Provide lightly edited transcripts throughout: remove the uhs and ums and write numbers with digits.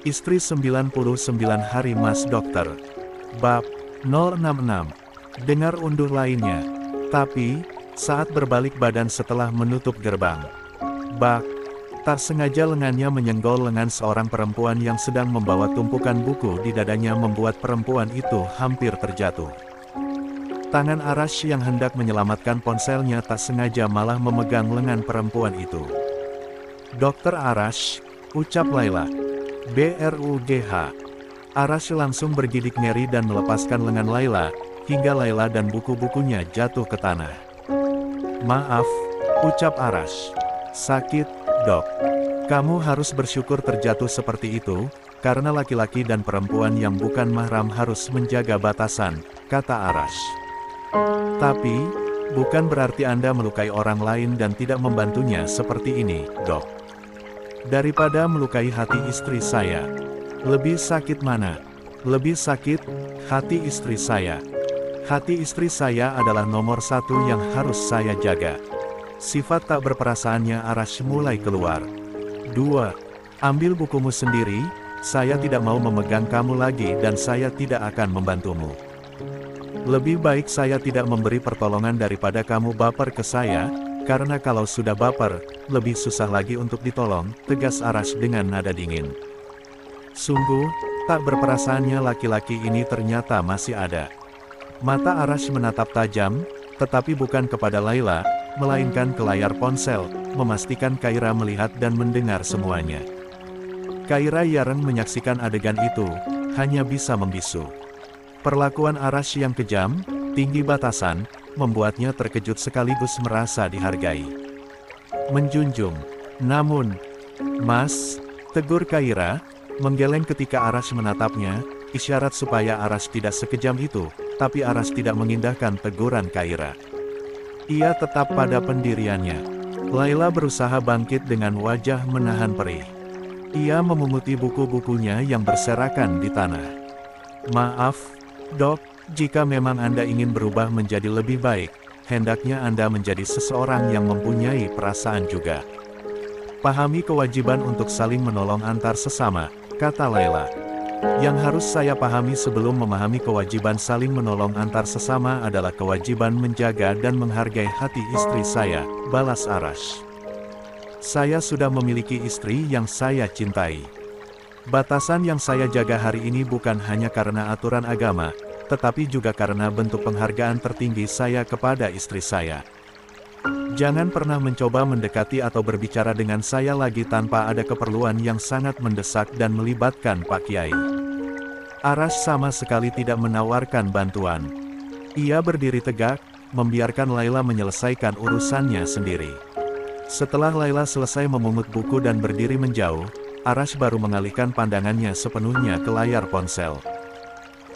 Istri 99 hari Mas Dokter. Bab 066. Dengar unduh lainnya. Tapi, saat berbalik badan setelah menutup gerbang, bak, tak sengaja lengannya menyenggol lengan seorang perempuan yang sedang membawa tumpukan buku di dadanya membuat perempuan itu hampir terjatuh. Tangan Arash yang hendak menyelamatkan ponselnya tak sengaja malah memegang lengan perempuan itu. "Dokter Arash," ucap Laila. "BRUGH." Arash langsung bergidik ngeri dan melepaskan lengan Laila, hingga Laila dan buku-bukunya jatuh ke tanah. "Maaf," ucap Arash. "Sakit, Dok. Kamu harus bersyukur terjatuh seperti itu, karena laki-laki dan perempuan yang bukan mahram harus menjaga batasan," kata Arash. "Tapi, bukan berarti Anda melukai orang lain dan tidak membantunya seperti ini, Dok. Daripada melukai hati istri saya. Lebih sakit mana? Lebih sakit, hati istri saya. Hati istri saya adalah nomor satu yang harus saya jaga." Sifat tak berperasaannya Arash mulai keluar. "2. Ambil bukumu sendiri, saya tidak mau memegang kamu lagi dan saya tidak akan membantumu. Lebih baik saya tidak memberi pertolongan daripada kamu baper ke saya, karena kalau sudah baper, lebih susah lagi untuk ditolong," tegas Arash dengan nada dingin. Sungguh, tak berperasaannya laki-laki ini ternyata masih ada. Mata Arash menatap tajam, tetapi bukan kepada Laila, melainkan ke layar ponsel, memastikan Kaira melihat dan mendengar semuanya. Kaira Yaren menyaksikan adegan itu, hanya bisa membisu. Perlakuan Arash yang kejam, tinggi batasan, membuatnya terkejut sekaligus merasa dihargai. "Menjunjung. Namun, Mas," tegur Kaira, menggeleng ketika Arash menatapnya, isyarat supaya Arash tidak sekejam itu, tapi Arash tidak mengindahkan teguran Kaira. Ia tetap pada pendiriannya. Laila berusaha bangkit dengan wajah menahan perih. Ia memunguti buku-bukunya yang berserakan di tanah. "Maaf, Dok, jika memang Anda ingin berubah menjadi lebih baik, hendaknya Anda menjadi seseorang yang mempunyai perasaan juga. Pahami kewajiban untuk saling menolong antar sesama," kata Laila. "Yang harus saya pahami sebelum memahami kewajiban saling menolong antar sesama adalah kewajiban menjaga dan menghargai hati istri saya," balas Arash. "Saya sudah memiliki istri yang saya cintai. Batasan yang saya jaga hari ini bukan hanya karena aturan agama, tetapi juga karena bentuk penghargaan tertinggi saya kepada istri saya. Jangan pernah mencoba mendekati atau berbicara dengan saya lagi tanpa ada keperluan yang sangat mendesak dan melibatkan Pak Kiai." Arash sama sekali tidak menawarkan bantuan. Ia berdiri tegak, membiarkan Laila menyelesaikan urusannya sendiri. Setelah Laila selesai memungut buku dan berdiri menjauh, Arash baru mengalihkan pandangannya sepenuhnya ke layar ponsel.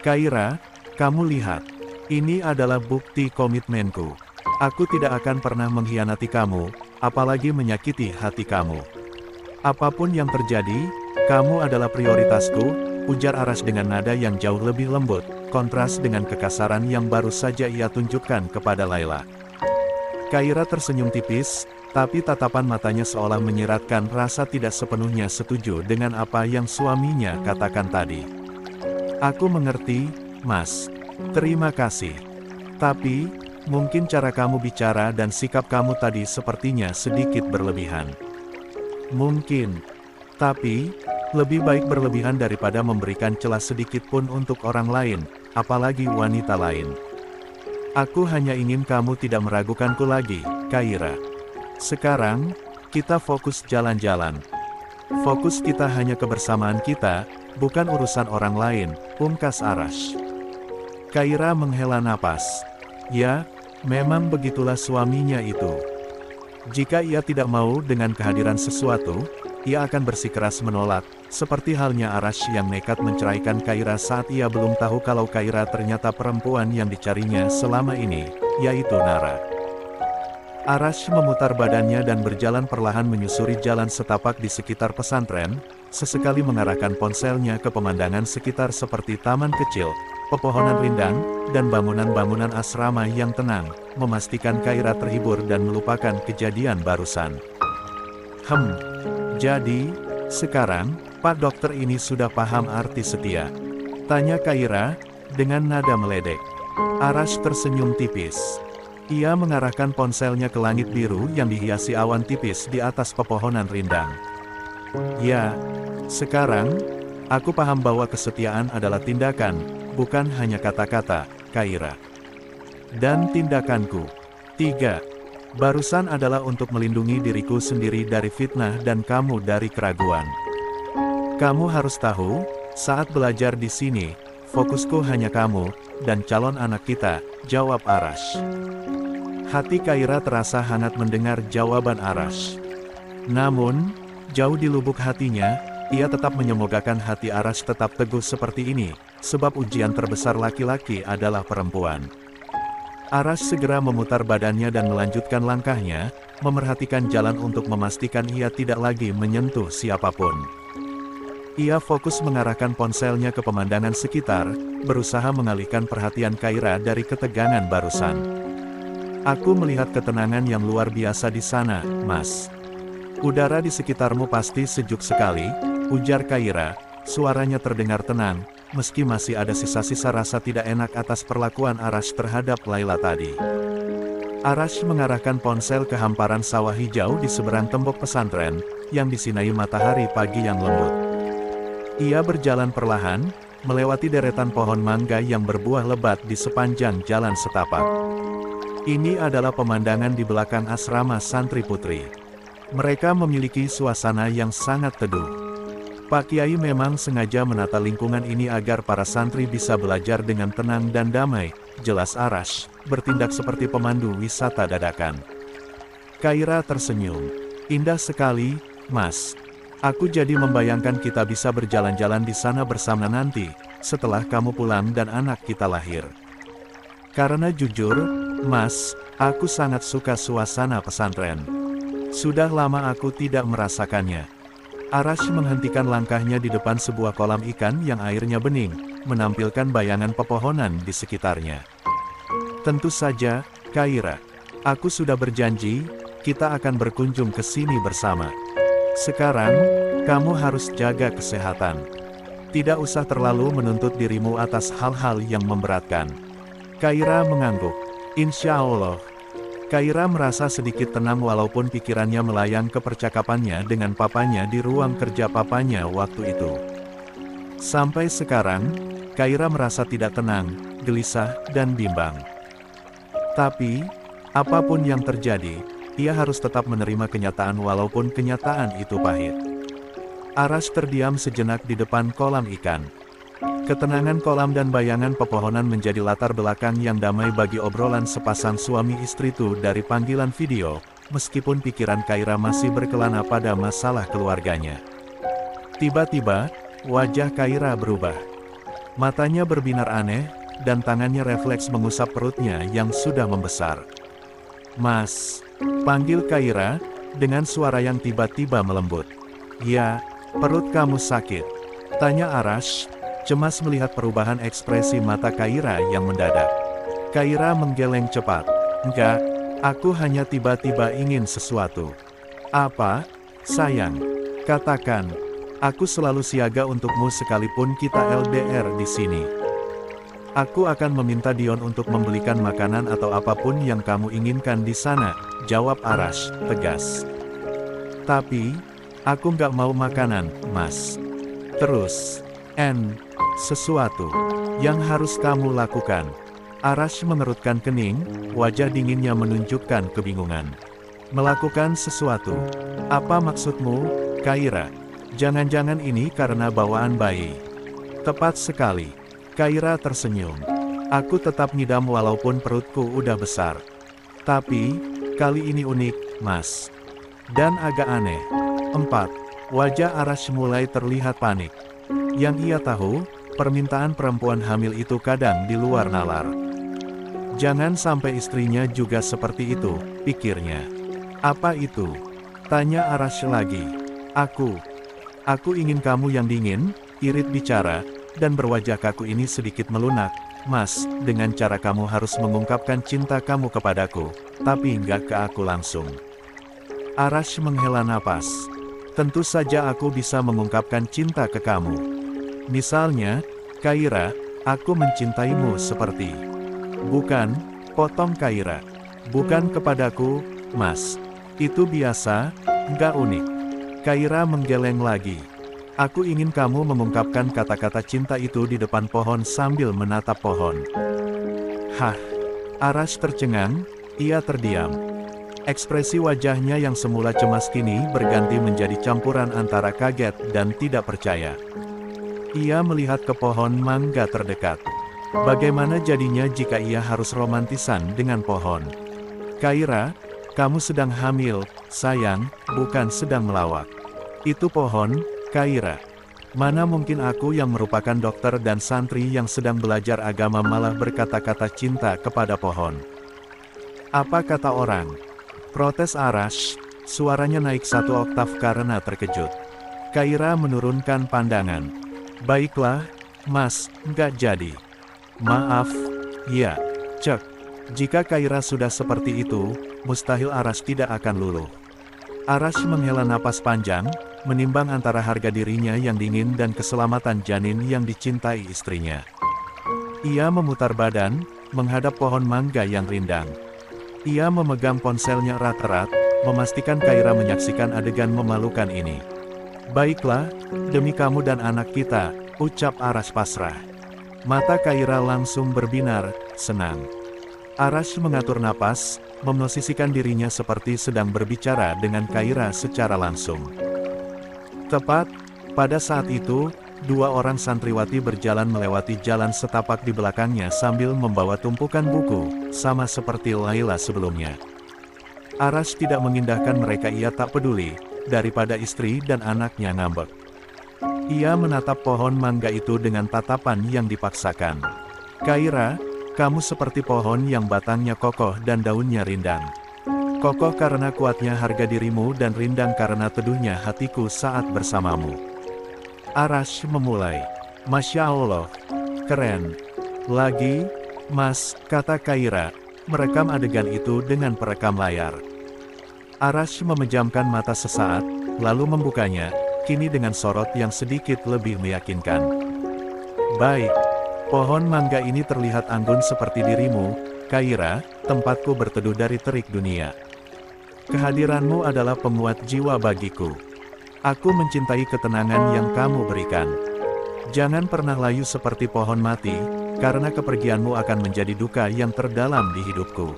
"Kaira, kamu lihat. Ini adalah bukti komitmenku. Aku tidak akan pernah mengkhianati kamu, apalagi menyakiti hati kamu. Apapun yang terjadi, kamu adalah prioritasku," ujar Arash dengan nada yang jauh lebih lembut, kontras dengan kekasaran yang baru saja ia tunjukkan kepada Laila. Kaira tersenyum tipis, tapi tatapan matanya seolah menyiratkan rasa tidak sepenuhnya setuju dengan apa yang suaminya katakan tadi. "Aku mengerti, Mas. Terima kasih. Tapi, mungkin cara kamu bicara dan sikap kamu tadi sepertinya sedikit berlebihan." "Mungkin. Tapi, lebih baik berlebihan daripada memberikan celah sedikit pun untuk orang lain, apalagi wanita lain. Aku hanya ingin kamu tidak meragukanku lagi, Kaira. Sekarang, kita fokus jalan-jalan. Fokus kita hanya kebersamaan kita, bukan urusan orang lain," pungkas Arash. Kaira menghela napas. Ya, memang begitulah suaminya itu. Jika ia tidak mau dengan kehadiran sesuatu, ia akan bersikeras menolak, seperti halnya Arash yang nekat menceraikan Kaira saat ia belum tahu kalau Kaira ternyata perempuan yang dicarinya selama ini, yaitu Nara. Arash memutar badannya dan berjalan perlahan menyusuri jalan setapak di sekitar pesantren, sesekali mengarahkan ponselnya ke pemandangan sekitar seperti taman kecil, pepohonan rindang, dan bangunan-bangunan asrama yang tenang, memastikan Kaira terhibur dan melupakan kejadian barusan. Jadi, sekarang, Pak dokter ini sudah paham arti setia? Tanya Kaira, dengan nada meledek. Arash tersenyum tipis. Ia mengarahkan ponselnya ke langit biru yang dihiasi awan tipis di atas pepohonan rindang. Ya, sekarang, aku paham bahwa kesetiaan adalah tindakan, bukan hanya kata-kata, Kaira. Dan tindakanku. 3. Barusan adalah untuk melindungi diriku sendiri dari fitnah dan kamu dari keraguan. Kamu harus tahu, saat belajar di sini, fokusku hanya kamu, dan calon anak kita, jawab Arash. Hati Kaira terasa hangat mendengar jawaban Arash. Namun, jauh di lubuk hatinya, ia tetap menyemogakan hati Arash tetap teguh seperti ini, sebab ujian terbesar laki-laki adalah perempuan. Arash segera memutar badannya dan melanjutkan langkahnya, memerhatikan jalan untuk memastikan ia tidak lagi menyentuh siapapun. Ia fokus mengarahkan ponselnya ke pemandangan sekitar, berusaha mengalihkan perhatian Kaira dari ketegangan barusan. Aku melihat ketenangan yang luar biasa di sana, Mas. Udara di sekitarmu pasti sejuk sekali, ujar Kaira, suaranya terdengar tenang, meski masih ada sisa-sisa rasa tidak enak atas perlakuan Arash terhadap Layla tadi. Arash mengarahkan ponsel ke hamparan sawah hijau di seberang tembok pesantren, yang disinai matahari pagi yang lembut. Ia berjalan perlahan, melewati deretan pohon mangga yang berbuah lebat di sepanjang jalan setapak. Ini adalah pemandangan di belakang asrama santri putri. Mereka memiliki suasana yang sangat teduh. Pak Kiai memang sengaja menata lingkungan ini agar para santri bisa belajar dengan tenang dan damai, jelas Arash, bertindak seperti pemandu wisata dadakan. Kaira tersenyum. Indah sekali, Mas. Aku jadi membayangkan kita bisa berjalan-jalan di sana bersama nanti, setelah kamu pulang dan anak kita lahir. Karena jujur, Mas, aku sangat suka suasana pesantren. Sudah lama aku tidak merasakannya. Arash menghentikan langkahnya di depan sebuah kolam ikan yang airnya bening, menampilkan bayangan pepohonan di sekitarnya. Tentu saja, Kaira. Aku sudah berjanji, kita akan berkunjung ke sini bersama. Sekarang, kamu harus jaga kesehatan. Tidak usah terlalu menuntut dirimu atas hal-hal yang memberatkan. Kaira mengangguk. Insya Allah. Kaira merasa sedikit tenang walaupun pikirannya melayang ke percakapannya dengan papanya di ruang kerja papanya waktu itu. Sampai sekarang, Kaira merasa tidak tenang, gelisah, dan bimbang. Tapi, apapun yang terjadi, ia harus tetap menerima kenyataan walaupun kenyataan itu pahit. Arash terdiam sejenak di depan kolam ikan. Ketenangan kolam dan bayangan pepohonan menjadi latar belakang yang damai bagi obrolan sepasang suami istri itu dari panggilan video, meskipun pikiran Kaira masih berkelana pada masalah keluarganya. Tiba-tiba, wajah Kaira berubah. Matanya berbinar aneh, dan tangannya refleks mengusap perutnya yang sudah membesar. Mas, panggil Kaira, dengan suara yang tiba-tiba melembut. Ya, perut kamu sakit? Tanya Arash, cemas melihat perubahan ekspresi mata Kaira yang mendadak. Kaira menggeleng cepat. Enggak, aku hanya tiba-tiba ingin sesuatu. Apa, sayang? Katakan, aku selalu siaga untukmu sekalipun kita LDR di sini. Aku akan meminta Dion untuk membelikan makanan atau apapun yang kamu inginkan di sana, jawab Arash, tegas. Tapi, aku nggak mau makanan, Mas. Terus, sesuatu yang harus kamu lakukan. Arash mengerutkan kening, wajah dinginnya menunjukkan kebingungan. Melakukan sesuatu. Apa maksudmu, Kaira? Jangan-jangan ini karena bawaan bayi. Tepat sekali. Kaira tersenyum. Aku tetap ngidam walaupun perutku udah besar. Tapi, kali ini unik, Mas. Dan agak aneh. 4. Wajah Arash mulai terlihat panik. Yang ia tahu, permintaan perempuan hamil itu kadang di luar nalar. Jangan sampai istrinya juga seperti itu, pikirnya. Apa itu? Tanya Arash lagi. Aku ingin kamu yang dingin, irit bicara, dan berwajah kaku ini sedikit melunak. Mas, dengan cara kamu harus mengungkapkan cinta kamu kepadaku, tapi nggak ke aku langsung. Arash menghela napas. Tentu saja aku bisa mengungkapkan cinta ke kamu. Misalnya, Kaira, aku mencintaimu seperti... Bukan, potong Kaira. Bukan kepadaku, Mas. Itu biasa, nggak unik. Kaira menggeleng lagi. Aku ingin kamu mengungkapkan kata-kata cinta itu di depan pohon sambil menatap pohon. Hah? Arash tercengang, ia terdiam. Ekspresi wajahnya yang semula cemas kini berganti menjadi campuran antara kaget dan tidak percaya. Ia melihat ke pohon mangga terdekat. Bagaimana jadinya jika ia harus romantisan dengan pohon? Kaira, kamu sedang hamil, sayang, bukan sedang melawak. Itu pohon, Kaira. Mana mungkin aku yang merupakan dokter dan santri yang sedang belajar agama malah berkata-kata cinta kepada pohon. Apa kata orang? Protes Arash, suaranya naik 1 oktav karena terkejut. Kaira menurunkan pandangan. Baiklah, Mas, nggak jadi. Maaf, ya, cek. Jika Kaira sudah seperti itu, mustahil Arash tidak akan luluh. Arash menghela napas panjang, menimbang antara harga dirinya yang dingin dan keselamatan janin yang dicintai istrinya. Ia memutar badan, menghadap pohon mangga yang rindang. Ia memegang ponselnya erat-erat, memastikan Kaira menyaksikan adegan memalukan ini. Baiklah, demi kamu dan anak kita, ucap Arash pasrah. Mata Kaira langsung berbinar, senang. Arash mengatur napas, memosisikan dirinya seperti sedang berbicara dengan Kaira secara langsung. Tepat, pada saat itu, 2 orang santriwati berjalan melewati jalan setapak di belakangnya sambil membawa tumpukan buku, sama seperti Laila sebelumnya. Arash tidak mengindahkan mereka, ia tak peduli, daripada istri dan anaknya ngambek. Ia menatap pohon mangga itu dengan tatapan yang dipaksakan. Kaira, kamu seperti pohon yang batangnya kokoh dan daunnya rindang. Kokoh karena kuatnya harga dirimu dan rindang karena teduhnya hatiku saat bersamamu. Arash memulai. Masya Allah. Keren. Lagi, Mas, kata Kaira, merekam adegan itu dengan perekam layar. Arash memejamkan mata sesaat, lalu membukanya, kini dengan sorot yang sedikit lebih meyakinkan. Baik. Pohon mangga ini terlihat anggun seperti dirimu, Kaira, tempatku berteduh dari terik dunia. Kehadiranmu adalah penguat jiwa bagiku. Aku mencintai ketenangan yang kamu berikan. Jangan pernah layu seperti pohon mati, karena kepergianmu akan menjadi duka yang terdalam di hidupku.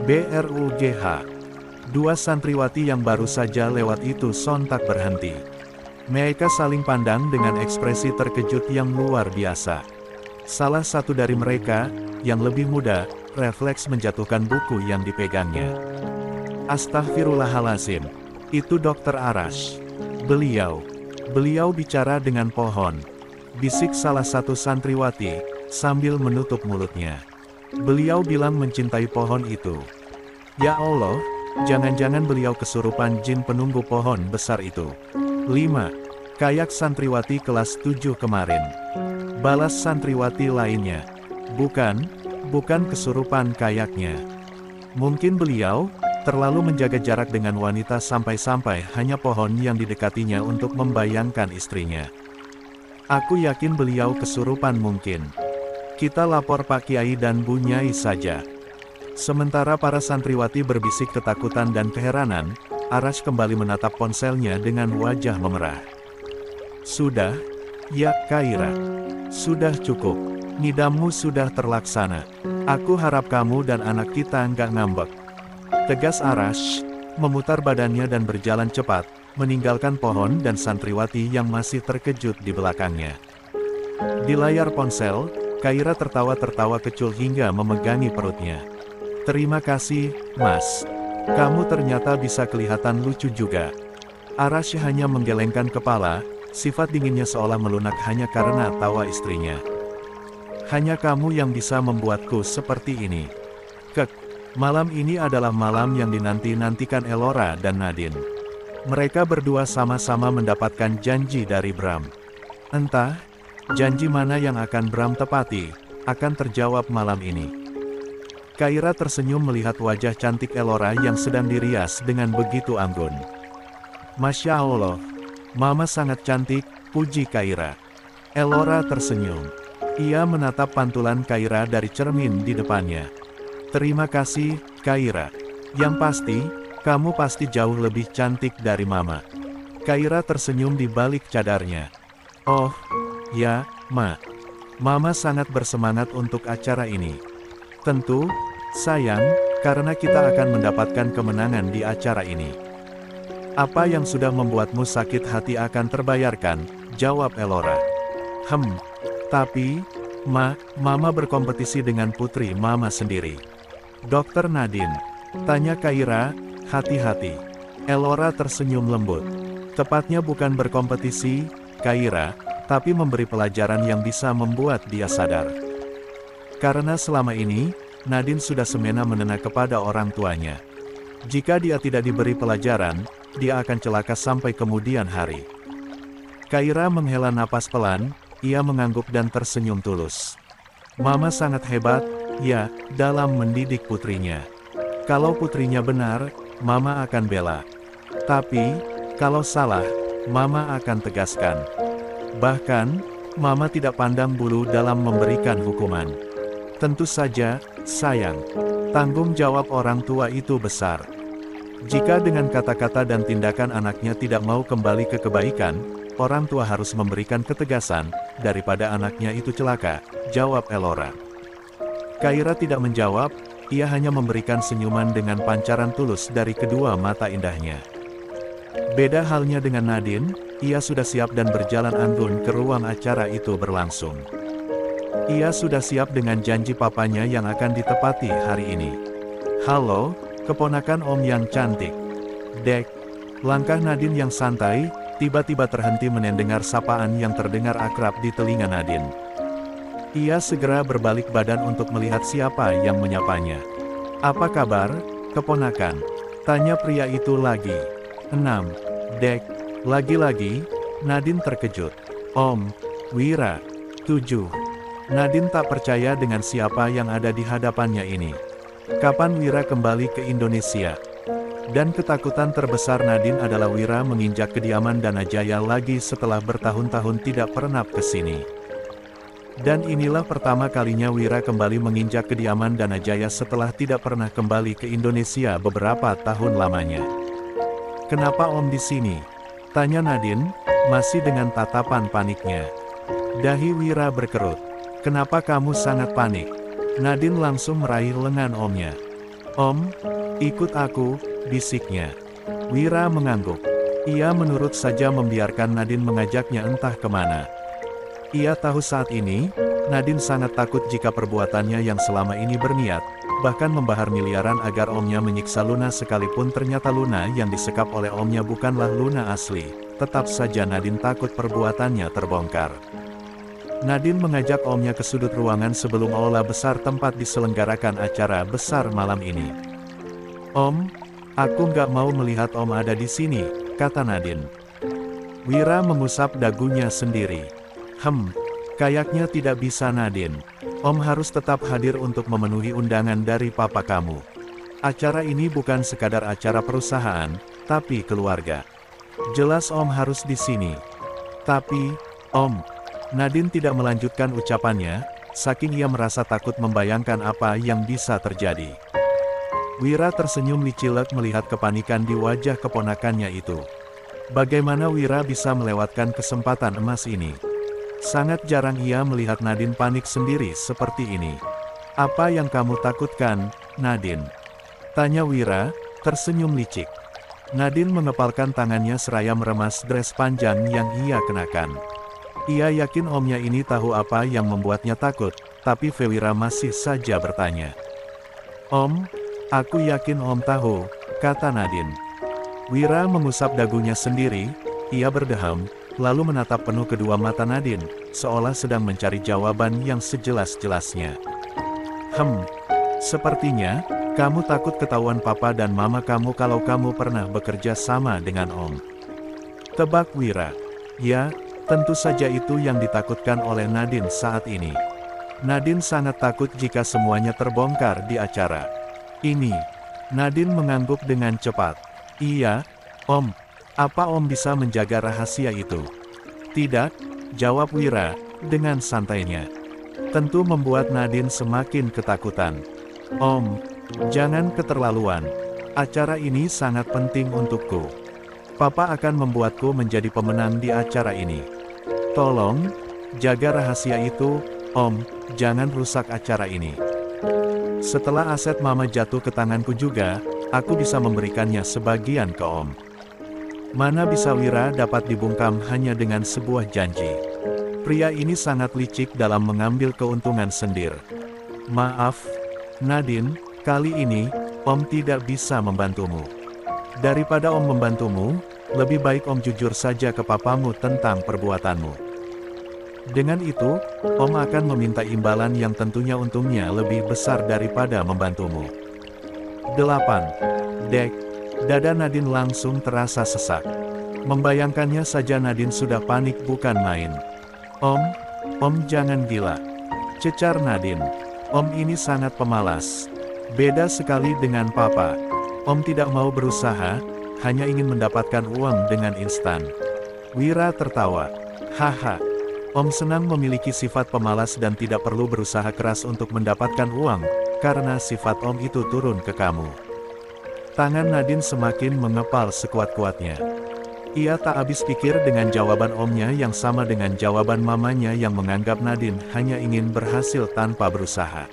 BRUGH. 2 santriwati yang baru saja lewat itu sontak berhenti. Mereka saling pandang dengan ekspresi terkejut yang luar biasa. Salah satu dari mereka, yang lebih muda, refleks menjatuhkan buku yang dipegangnya. Astaghfirullahalazim. Itu Dr. Arash. Beliau bicara dengan pohon. Bisik salah satu santriwati, sambil menutup mulutnya. Beliau bilang mencintai pohon itu. Ya Allah, jangan-jangan beliau kesurupan jin penunggu pohon besar itu. 5. Kayak santriwati kelas 7 kemarin. Balas santriwati lainnya. Bukan kesurupan kayaknya. Mungkin beliau terlalu menjaga jarak dengan wanita sampai-sampai hanya pohon yang didekatinya untuk membayangkan istrinya. Aku yakin beliau kesurupan mungkin. Kita lapor Pak Kiai dan Bu Nyai saja. Sementara para santriwati berbisik ketakutan dan keheranan, Arash kembali menatap ponselnya dengan wajah memerah. Sudah, ya Kaira. Sudah cukup. Nidammu sudah terlaksana. Aku harap kamu dan anak kita nggak ngambek. Tegas Arash, memutar badannya dan berjalan cepat, meninggalkan pohon dan santriwati yang masih terkejut di belakangnya. Di layar ponsel, Kaira tertawa-tertawa kecil hingga memegangi perutnya. Terima kasih, Mas. Kamu ternyata bisa kelihatan lucu juga. Arash hanya menggelengkan kepala, sifat dinginnya seolah melunak hanya karena tawa istrinya. Hanya kamu yang bisa membuatku seperti ini. Malam ini adalah malam yang dinanti-nantikan Elora dan Nadine. Mereka berdua sama-sama mendapatkan janji dari Bram. Entah, janji mana yang akan Bram tepati, akan terjawab malam ini. Kaira tersenyum melihat wajah cantik Elora yang sedang dirias dengan begitu anggun. Masya Allah, Mama sangat cantik, puji Kaira. Elora tersenyum. Ia menatap pantulan Kaira dari cermin di depannya. Terima kasih, Kaira. Yang pasti, kamu pasti jauh lebih cantik dari Mama. Kaira tersenyum di balik cadarnya. Oh, ya, Ma. Mama sangat bersemangat untuk acara ini. Tentu, sayang, karena kita akan mendapatkan kemenangan di acara ini. Apa yang sudah membuatmu sakit hati akan terbayarkan, jawab Elora. Tapi, Mama berkompetisi dengan putri Mama sendiri. Dokter Nadine, tanya Kaira, hati-hati. Elora tersenyum lembut. Tepatnya bukan berkompetisi, Kaira, tapi memberi pelajaran yang bisa membuat dia sadar. Karena selama ini, Nadine sudah semena menena kepada orang tuanya. Jika dia tidak diberi pelajaran, dia akan celaka sampai kemudian hari. Kaira menghela napas pelan, ia mengangguk dan tersenyum tulus. Mama sangat hebat, ya, dalam mendidik putrinya. Kalau putrinya benar, Mama akan bela. Tapi, kalau salah, Mama akan tegaskan. Bahkan, Mama tidak pandang bulu dalam memberikan hukuman. Tentu saja, sayang, tanggung jawab orang tua itu besar. Jika dengan kata-kata dan tindakan anaknya tidak mau kembali ke kebaikan, orang tua harus memberikan ketegasan, daripada anaknya itu celaka, jawab Elora. Kaira tidak menjawab, ia hanya memberikan senyuman dengan pancaran tulus dari kedua mata indahnya. Beda halnya dengan Nadine, ia sudah siap dan berjalan anggun ke ruang acara itu berlangsung. Ia sudah siap dengan janji papanya yang akan ditepati hari ini. Halo, keponakan Om yang cantik. Dek, langkah Nadine yang santai, tiba-tiba terhenti mendengar sapaan yang terdengar akrab di telinga Nadine. Ia segera berbalik badan untuk melihat siapa yang menyapanya. Apa kabar, keponakan? Tanya pria itu lagi. 6. Dek, lagi-lagi, Nadine terkejut. Om, Wira. 7. Nadine tak percaya dengan siapa yang ada di hadapannya ini. Kapan Wira kembali ke Indonesia? Dan ketakutan terbesar Nadine adalah Wira menginjak kediaman Danajaya lagi setelah bertahun-tahun tidak pernah ke sini. Dan inilah pertama kalinya Wira kembali menginjak kediaman Danajaya setelah tidak pernah kembali ke Indonesia beberapa tahun lamanya. Kenapa Om di sini? Tanya Nadine, masih dengan tatapan paniknya. Dahi Wira berkerut. Kenapa kamu sangat panik? Nadine langsung meraih lengan omnya. Om, ikut aku, bisiknya. Wira mengangguk. Ia menurut saja membiarkan Nadine mengajaknya entah kemana. Ia tahu saat ini, Nadine sangat takut jika perbuatannya yang selama ini berniat, bahkan membahar miliaran agar omnya menyiksa Luna sekalipun ternyata Luna yang disekap oleh omnya bukanlah Luna asli. Tetap saja Nadine takut perbuatannya terbongkar. Nadine mengajak omnya ke sudut ruangan sebelum aula besar tempat diselenggarakan acara besar malam ini. Om, aku nggak mau melihat Om ada di sini, kata Nadine. Wira mengusap dagunya sendiri. Kayaknya tidak bisa Nadine. Om harus tetap hadir untuk memenuhi undangan dari papa kamu. Acara ini bukan sekadar acara perusahaan, tapi keluarga. Jelas Om harus di sini. Tapi, Om, Nadine tidak melanjutkan ucapannya, saking ia merasa takut membayangkan apa yang bisa terjadi. Wira tersenyum licilek melihat kepanikan di wajah keponakannya itu. Bagaimana Wira bisa melewatkan kesempatan emas ini? Sangat jarang ia melihat Nadine panik sendiri seperti ini. Apa yang kamu takutkan, Nadine? Tanya Wira, tersenyum licik. Nadine mengepalkan tangannya seraya meremas dres panjang yang ia kenakan. Ia yakin omnya ini tahu apa yang membuatnya takut, tapi Wira masih saja bertanya. Om, aku yakin Om tahu, kata Nadine. Wira mengusap dagunya sendiri, ia berdeham, lalu menatap penuh kedua mata Nadine, seolah sedang mencari jawaban yang sejelas-jelasnya. Sepertinya, kamu takut ketahuan papa dan mama kamu kalau kamu pernah bekerja sama dengan Om. Tebak Wira. Ya, tentu saja itu yang ditakutkan oleh Nadine saat ini. Nadine sangat takut jika semuanya terbongkar di acara ini. Nadine mengangguk dengan cepat. Iya, Om. Apa Om bisa menjaga rahasia itu? Tidak, jawab Wira, dengan santainya. Tentu membuat Nadine semakin ketakutan. Om, jangan keterlaluan. Acara ini sangat penting untukku. Papa akan membuatku menjadi pemenang di acara ini. Tolong, jaga rahasia itu, Om, jangan rusak acara ini. Setelah aset Mama jatuh ke tanganku juga, aku bisa memberikannya sebagian ke Om. Mana bisa Wira dapat dibungkam hanya dengan sebuah janji. Pria ini sangat licik dalam mengambil keuntungan sendiri. Maaf, Nadine, kali ini, Om tidak bisa membantumu. Daripada Om membantumu, lebih baik Om jujur saja ke papamu tentang perbuatanmu. Dengan itu, Om akan meminta imbalan yang tentunya untungnya lebih besar daripada membantumu. 8. Dek, dada Nadine langsung terasa sesak. Membayangkannya saja Nadine sudah panik bukan main. Om jangan gila. Cecar Nadine. Om ini sangat pemalas. Beda sekali dengan Papa. Om tidak mau berusaha, hanya ingin mendapatkan uang dengan instan. Wira tertawa. Haha. Om senang memiliki sifat pemalas dan tidak perlu berusaha keras untuk mendapatkan uang, karena sifat Om itu turun ke kamu. Tangan Nadine semakin mengepal sekuat-kuatnya. Ia tak habis pikir dengan jawaban Omnya yang sama dengan jawaban mamanya yang menganggap Nadine hanya ingin berhasil tanpa berusaha.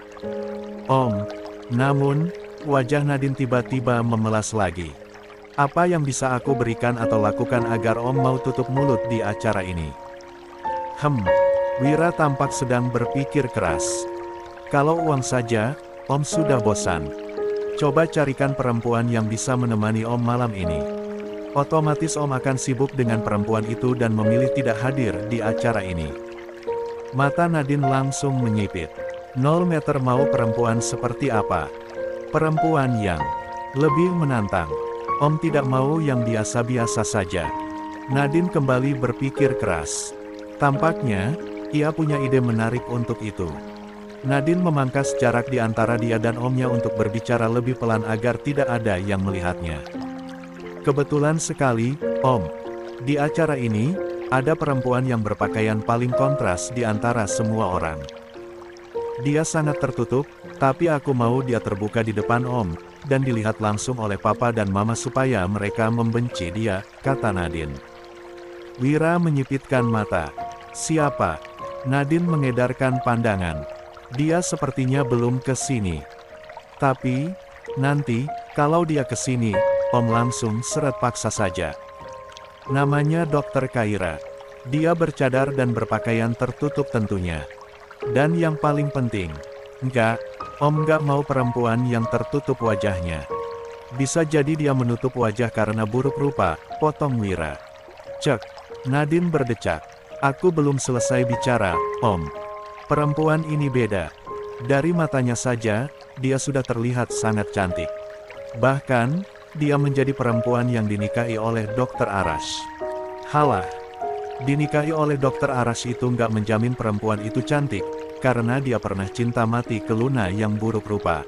Om, namun, wajah Nadine tiba-tiba memelas lagi. Apa yang bisa aku berikan atau lakukan agar Om mau tutup mulut di acara ini? Wira tampak sedang berpikir keras. Kalau uang saja, Om sudah bosan. Coba carikan perempuan yang bisa menemani Om malam ini. Otomatis Om akan sibuk dengan perempuan itu dan memilih tidak hadir di acara ini. Mata Nadine langsung menyipit. 0 meter mau perempuan seperti apa? Perempuan yang lebih menantang. Om tidak mau yang biasa-biasa saja. Nadine kembali berpikir keras. Tampaknya, ia punya ide menarik untuk itu. Nadine memangkas jarak di antara dia dan Omnya untuk berbicara lebih pelan agar tidak ada yang melihatnya. Kebetulan sekali, Om. Di acara ini, ada perempuan yang berpakaian paling kontras di antara semua orang. Dia sangat tertutup, tapi aku mau dia terbuka di depan Om, dan dilihat langsung oleh Papa dan Mama supaya mereka membenci dia, kata Nadine. Wira menyipitkan mata. Siapa? Nadine mengedarkan pandangan. Dia sepertinya belum ke sini. Tapi, nanti, kalau dia ke sini, Om langsung seret paksa saja. Namanya Dr. Kaira. Dia bercadar dan berpakaian tertutup tentunya. Dan yang paling penting, Om nggak mau perempuan yang tertutup wajahnya. Bisa jadi dia menutup wajah karena buruk rupa, potong Wira. Cek, Nadine berdecak. Aku belum selesai bicara, Om. Perempuan ini beda. Dari matanya saja, dia sudah terlihat sangat cantik. Bahkan, dia menjadi perempuan yang dinikahi oleh Dr. Arash. Halah. Dinikahi oleh Dr. Arash itu nggak menjamin perempuan itu cantik, karena dia pernah cinta mati ke Luna yang buruk rupa.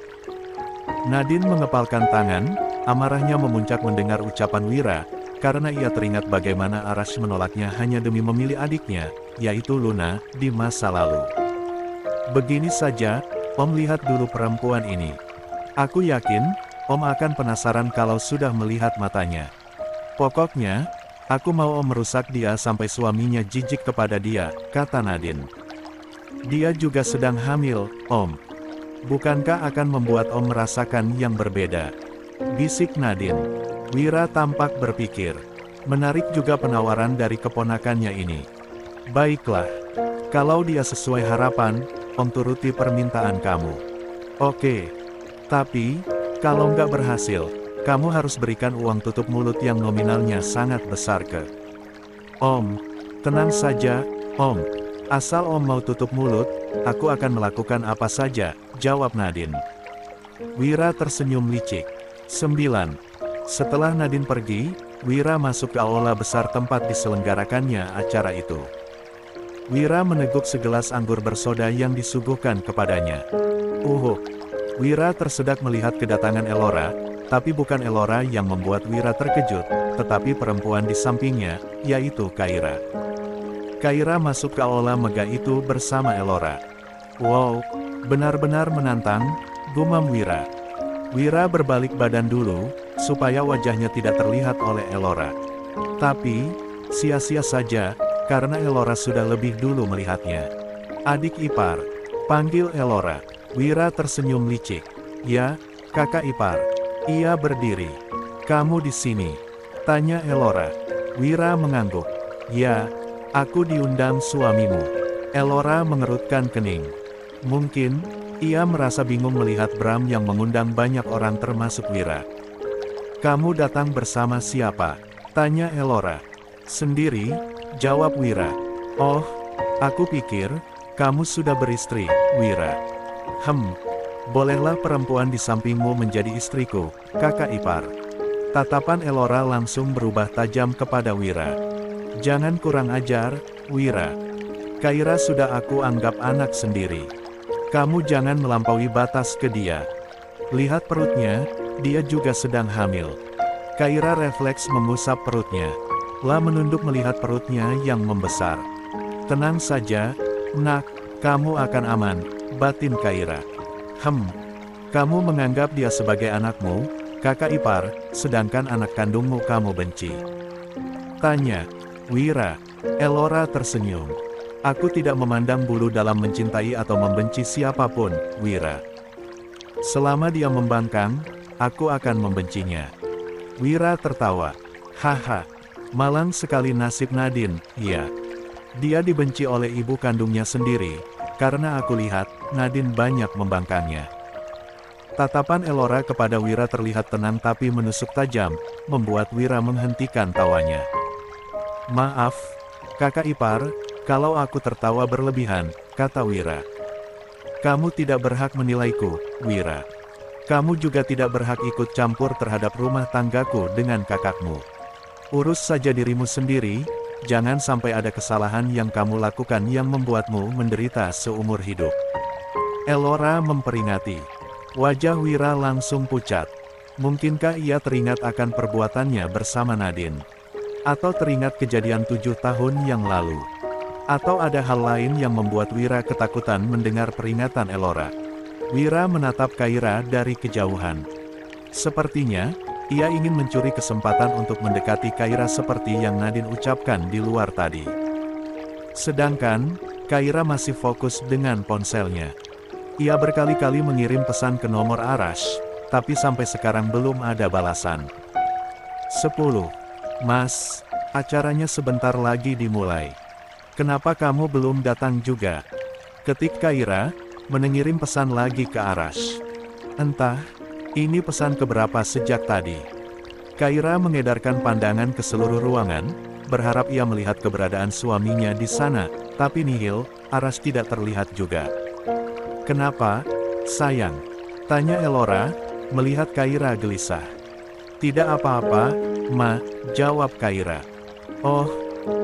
Nadine mengepalkan tangan, amarahnya memuncak mendengar ucapan Wira, karena ia teringat bagaimana Arash menolaknya hanya demi memilih adiknya, yaitu Luna, di masa lalu. Begini saja, Om lihat dulu perempuan ini. Aku yakin, Om akan penasaran kalau sudah melihat matanya. Pokoknya, aku mau Om merusak dia sampai suaminya jijik kepada dia, kata Nadine. Dia juga sedang hamil, Om. Bukankah akan membuat Om merasakan yang berbeda? Bisik Nadine. Wira tampak berpikir. Menarik juga penawaran dari keponakannya ini. Baiklah. Kalau dia sesuai harapan, Om turuti permintaan kamu. Oke. Tapi, kalau nggak berhasil, kamu harus berikan uang tutup mulut yang nominalnya sangat besar ke Om. Tenang saja, Om. Asal Om mau tutup mulut, aku akan melakukan apa saja, jawab Nadine. Wira tersenyum licik. 9. Setelah Nadine pergi, Wira masuk ke aula besar tempat diselenggarakannya acara itu. Wira meneguk segelas anggur bersoda yang disuguhkan kepadanya. Wira tersedak melihat kedatangan Elora, Tapi bukan Elora yang membuat Wira terkejut, tetapi perempuan di sampingnya, yaitu Kaira. Kaira masuk ke aula mega itu bersama Elora. Wow, benar-benar menantang, gumam Wira. Wira berbalik badan dulu, supaya wajahnya tidak terlihat oleh Elora. Tapi, sia-sia saja, karena Elora sudah lebih dulu melihatnya. Adik ipar, panggil Elora. Wira tersenyum licik. Ya, kakak ipar. Ia berdiri. Kamu di sini? Tanya Elora. Wira mengangguk. Ya, aku diundang suamimu. Elora mengerutkan kening. Mungkin, ia merasa bingung melihat Bram yang mengundang banyak orang termasuk Wira. Kamu datang bersama siapa? Tanya Elora. Sendiri, jawab Wira. Oh, aku pikir, kamu sudah beristri, Wira. Bolehlah perempuan di sampingmu menjadi istriku, kakak ipar. Tatapan Elora langsung berubah tajam kepada Wira. Jangan kurang ajar, Wira. Kaira sudah aku anggap anak sendiri. Kamu jangan melampaui batas ke dia. Lihat perutnya, dia juga sedang hamil. Kaira refleks mengusap perutnya. La menunduk melihat perutnya yang membesar. Tenang saja, nak, kamu akan aman, batin Kaira. Kamu menganggap dia sebagai anakmu, kakak ipar, sedangkan anak kandungmu kamu benci. Tanya Wira. Elora tersenyum. Aku tidak memandang bulu dalam mencintai atau membenci siapapun, Wira. Selama dia membangkang, aku akan membencinya. Wira tertawa. Haha, malang sekali nasib Nadine, ya. Dia dibenci oleh ibu kandungnya sendiri, karena aku lihat, Nadine banyak membangkangnya. Tatapan Elora kepada Wira terlihat tenang tapi menusuk tajam, membuat Wira menghentikan tawanya. Maaf, kakak ipar, kalau aku tertawa berlebihan, kata Wira. Kamu tidak berhak menilaiku, Wira. Kamu juga tidak berhak ikut campur terhadap rumah tanggaku dengan kakakmu. Urus saja dirimu sendiri. Jangan sampai ada kesalahan yang kamu lakukan yang membuatmu menderita seumur hidup. Elora memperingati. Wajah Wira langsung pucat. Mungkinkah ia teringat akan perbuatannya bersama Nadine? Atau teringat kejadian 7 tahun yang lalu? Atau ada hal lain yang membuat Wira ketakutan mendengar peringatan Elora? Wira menatap Kaira dari kejauhan. Sepertinya, ia ingin mencuri kesempatan untuk mendekati Kaira seperti yang Nadine ucapkan di luar tadi. Sedangkan, Kaira masih fokus dengan ponselnya. Ia berkali-kali mengirim pesan ke nomor Arash, tapi sampai sekarang belum ada balasan. 10. Mas, acaranya sebentar lagi dimulai. Kenapa kamu belum datang juga? Ketik Kaira, mengirim pesan lagi ke Arash. Entah. Ini pesan keberapa sejak tadi. Kaira mengedarkan pandangan ke seluruh ruangan, berharap ia melihat keberadaan suaminya di sana, tapi nihil, Arash tidak terlihat juga. Kenapa, sayang? Tanya Elora, melihat Kaira gelisah. Tidak apa-apa, Ma, jawab Kaira. Oh,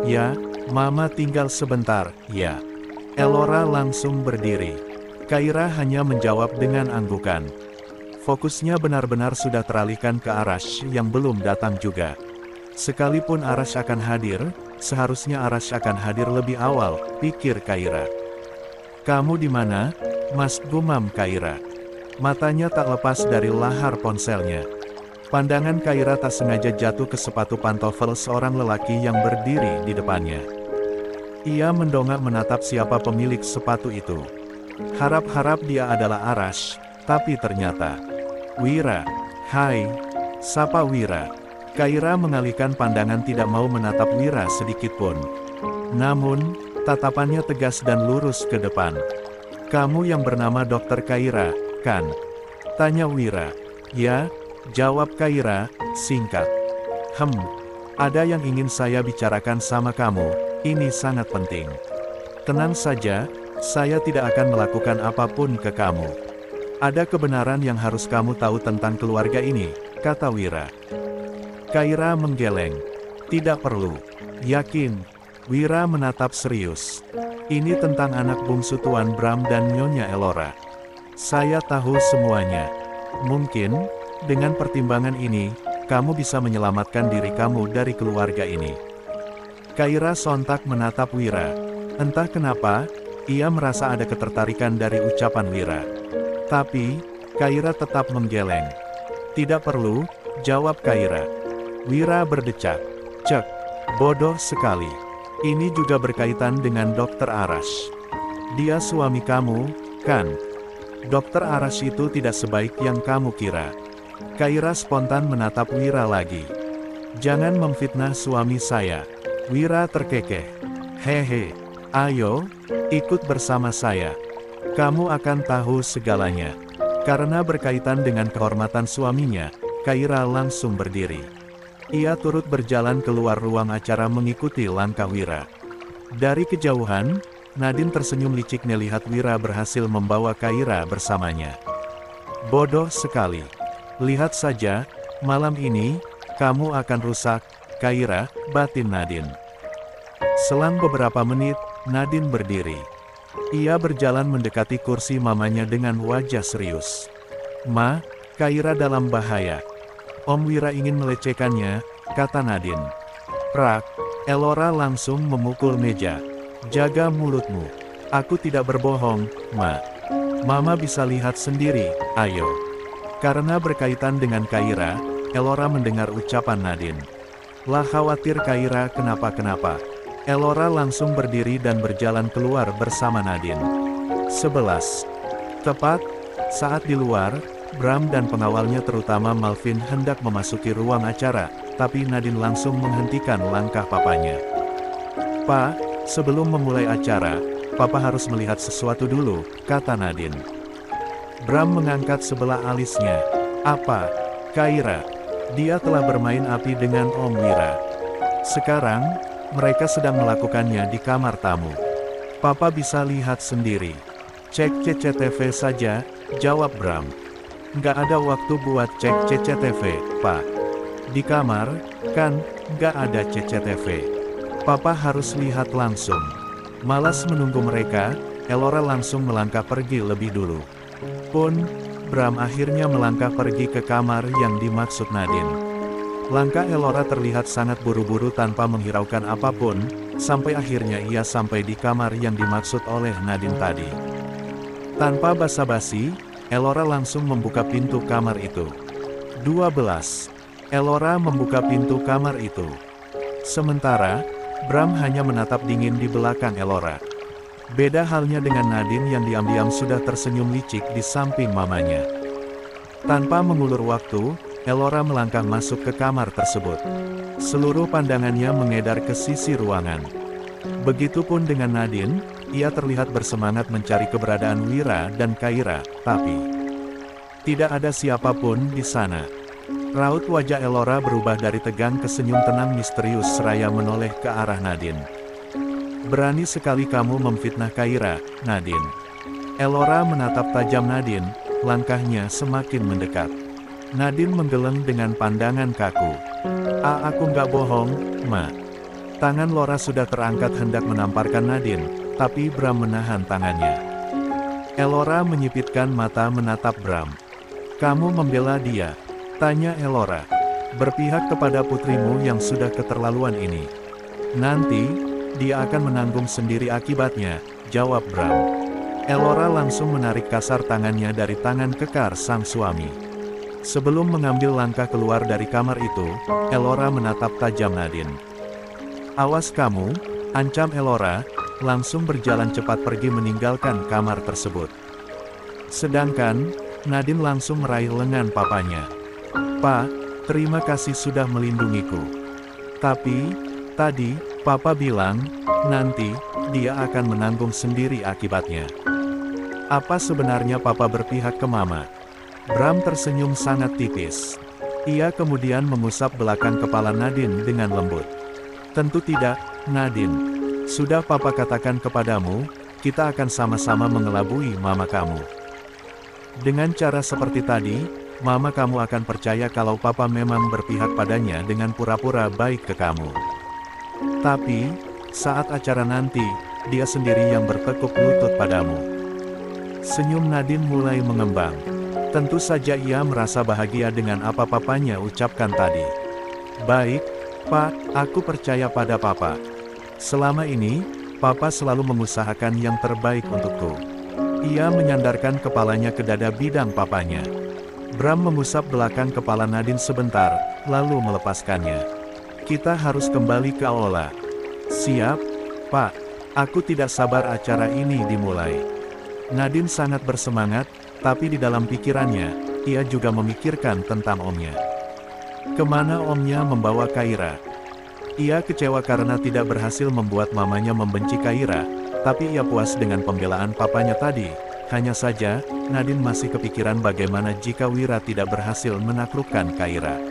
ya, Mama tinggal sebentar, ya. Elora langsung berdiri. Kaira hanya menjawab dengan anggukan. Fokusnya benar-benar sudah teralihkan ke Arash yang belum datang juga. Sekalipun Arash akan hadir, seharusnya Arash akan hadir lebih awal, pikir Kaira. Kamu di mana, Mas, gumam Kaira. Matanya tak lepas dari lahar ponselnya. Pandangan Kaira tak sengaja jatuh ke sepatu pantofel seorang lelaki yang berdiri di depannya. Ia mendongak menatap siapa pemilik sepatu itu. Harap-harap dia adalah Arash, tapi ternyata Wira. Hai, sapa Wira. Kaira mengalihkan pandangan tidak mau menatap Wira sedikitpun. Namun, tatapannya tegas dan lurus ke depan. Kamu yang bernama Dr. Kaira, kan? Tanya Wira. Ya, jawab Kaira, singkat. Ada yang ingin saya bicarakan sama kamu, ini sangat penting. Tenang saja, saya tidak akan melakukan apapun ke kamu. Ada kebenaran yang harus kamu tahu tentang keluarga ini, kata Wira. Kaira menggeleng. Tidak perlu. Yakin. Wira menatap serius. Ini tentang anak bungsu Tuan Bram dan Nyonya Elora. Saya tahu semuanya. Mungkin, Dengan pertimbangan ini, kamu bisa menyelamatkan diri kamu dari keluarga ini. Kaira sontak menatap Wira. Entah kenapa, ia merasa ada ketertarikan dari ucapan Wira. Tapi, Kaira tetap menggeleng. Tidak perlu, jawab Kaira. Wira berdecak. Cek, bodoh sekali. Ini juga berkaitan dengan Dokter Arash. Dia suami kamu, kan? Dokter Arash itu tidak sebaik yang kamu kira. Kaira spontan menatap Wira lagi. Jangan memfitnah suami saya. Wira terkekeh. Hehe, ayo, ikut bersama saya. Kamu akan tahu segalanya. Karena berkaitan dengan kehormatan suaminya, Kaira langsung berdiri. Ia turut berjalan keluar ruang acara mengikuti langkah Wira. Dari kejauhan, Nadine tersenyum licik melihat Wira berhasil membawa Kaira bersamanya. Bodoh sekali. Lihat saja, malam ini, kamu akan rusak, Kaira, batin Nadine. Selang beberapa menit, Nadine berdiri. Ia berjalan mendekati kursi mamanya dengan wajah serius. Ma, Kaira dalam bahaya. Om Wira ingin melecehkannya, kata Nadine. Prak, Elora langsung memukul meja. Jaga mulutmu. Aku tidak berbohong, Ma. Mama bisa lihat sendiri, ayo. Karena berkaitan dengan Kaira, Elora mendengar ucapan Nadine. Lah khawatir Kaira kenapa-kenapa. Elora langsung berdiri dan berjalan keluar bersama Nadine. 11. Tepat saat di luar, Bram dan pengawalnya terutama Malvin hendak memasuki ruang acara, tapi Nadine langsung menghentikan langkah papanya. Pa, sebelum memulai acara, Papa harus melihat sesuatu dulu, kata Nadine. Bram mengangkat sebelah alisnya. Apa? Kaira. Dia telah bermain api dengan Om Wira. Sekarang, mereka sedang melakukannya di kamar tamu. Papa bisa lihat sendiri. Cek CCTV saja, jawab Bram. Nggak ada waktu buat cek CCTV, Pak. Di kamar, kan, nggak ada CCTV. Papa harus lihat langsung. Malas menunggu mereka, Elora langsung melangkah pergi lebih dulu. Pun, Bram akhirnya melangkah pergi ke kamar yang dimaksud Nadine. Langkah Elora terlihat sangat buru-buru tanpa menghiraukan apapun, sampai akhirnya ia sampai di kamar yang dimaksud oleh Nadine tadi. Tanpa basa-basi, Elora langsung membuka pintu kamar itu. 12. Elora membuka pintu kamar itu. Sementara, Bram hanya menatap dingin di belakang Elora. Beda halnya dengan Nadine yang diam-diam sudah tersenyum licik di samping mamanya. Tanpa mengulur waktu, Elora melangkah masuk ke kamar tersebut. Seluruh pandangannya mengedar ke sisi ruangan. Begitupun dengan Nadine, ia terlihat bersemangat mencari keberadaan Wira dan Kaira, tapi tidak ada siapapun di sana. Raut wajah Elora berubah dari tegang ke senyum tenang misterius seraya menoleh ke arah Nadine. Berani sekali kamu memfitnah Kaira, Nadine. Elora menatap tajam Nadine, langkahnya semakin mendekat. Nadine menggeleng dengan pandangan kaku. Aku nggak bohong, Ma. Tangan Lora sudah terangkat hendak menamparkan Nadine, tapi Bram menahan tangannya. Elora menyipitkan mata menatap Bram. Kamu membela dia? Tanya Elora. Berpihak kepada putrimu yang sudah keterlaluan ini. Nanti, dia akan menanggung sendiri akibatnya, jawab Bram. Elora langsung menarik kasar tangannya dari tangan kekar sang suami. Sebelum mengambil langkah keluar dari kamar itu, Elora menatap tajam Nadine. Awas kamu, ancam Elora, langsung berjalan cepat pergi meninggalkan kamar tersebut. Sedangkan, Nadine langsung meraih lengan papanya. Pa, terima kasih sudah melindungiku. Tapi, tadi, Papa bilang, nanti, dia akan menanggung sendiri akibatnya. Apa sebenarnya Papa berpihak ke Mama? Bram tersenyum sangat tipis. Ia kemudian mengusap belakang kepala Nadine dengan lembut. Tentu tidak, Nadine. Sudah Papa katakan kepadamu, kita akan sama-sama mengelabui Mama kamu. Dengan cara seperti tadi, Mama kamu akan percaya kalau Papa memang berpihak padanya dengan pura-pura baik ke kamu. Tapi, saat acara nanti, dia sendiri yang bertekuk lutut padamu. Senyum Nadine mulai mengembang. Tentu saja ia merasa bahagia dengan apa papanya ucapkan tadi. Baik, Pak, aku percaya pada Papa. Selama ini, Papa selalu mengusahakan yang terbaik untukku. Ia menyandarkan kepalanya ke dada bidang papanya. Bram mengusap belakang kepala Nadine sebentar, lalu melepaskannya. Kita harus kembali ke aula. Siap, Pak. Aku tidak sabar acara ini dimulai. Nadine sangat bersemangat, tapi di dalam pikirannya, ia juga memikirkan tentang omnya. Kemana omnya membawa Kaira? Ia kecewa karena tidak berhasil membuat mamanya membenci Kaira, tapi ia puas dengan pembelaan papanya tadi. Hanya saja, Nadine masih kepikiran bagaimana jika Wira tidak berhasil menaklukkan Kaira.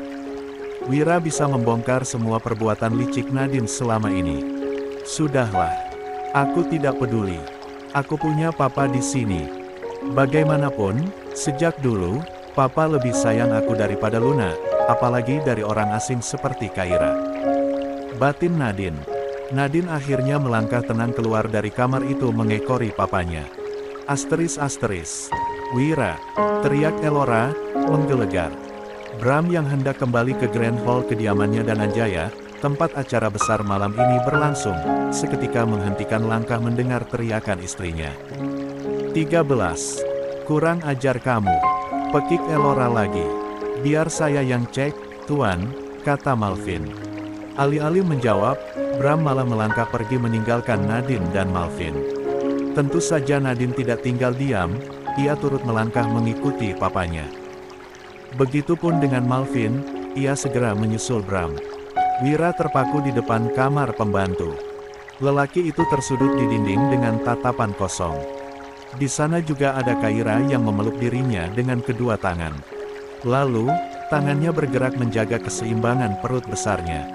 Wira bisa membongkar semua perbuatan licik Nadine selama ini. Sudahlah. Aku tidak peduli. Aku punya Papa di sini. Bagaimanapun, sejak dulu, Papa lebih sayang aku daripada Luna, apalagi dari orang asing seperti Kaira. Batin Nadine. Nadine akhirnya melangkah tenang keluar dari kamar itu mengekori papanya. Asteris. Wira, teriak Elora, menggelegar. Bram yang hendak kembali ke Grand Hall kediamannya Dananjaya, tempat acara besar malam ini berlangsung, seketika menghentikan langkah mendengar teriakan istrinya. 13. Kurang ajar kamu. Pekik Elora lagi. Biar saya yang cek, Tuan, kata Malvin. Alih-alih menjawab, Bram malah melangkah pergi meninggalkan Nadine dan Malvin. Tentu saja Nadine tidak tinggal diam, ia turut melangkah mengikuti papanya. Begitupun dengan Malvin, ia segera menyusul Bram. Wira terpaku di depan kamar pembantu. Lelaki itu tersudut di dinding dengan tatapan kosong. Di sana juga ada Kaira yang memeluk dirinya dengan kedua tangan. Lalu, tangannya bergerak menjaga keseimbangan perut besarnya.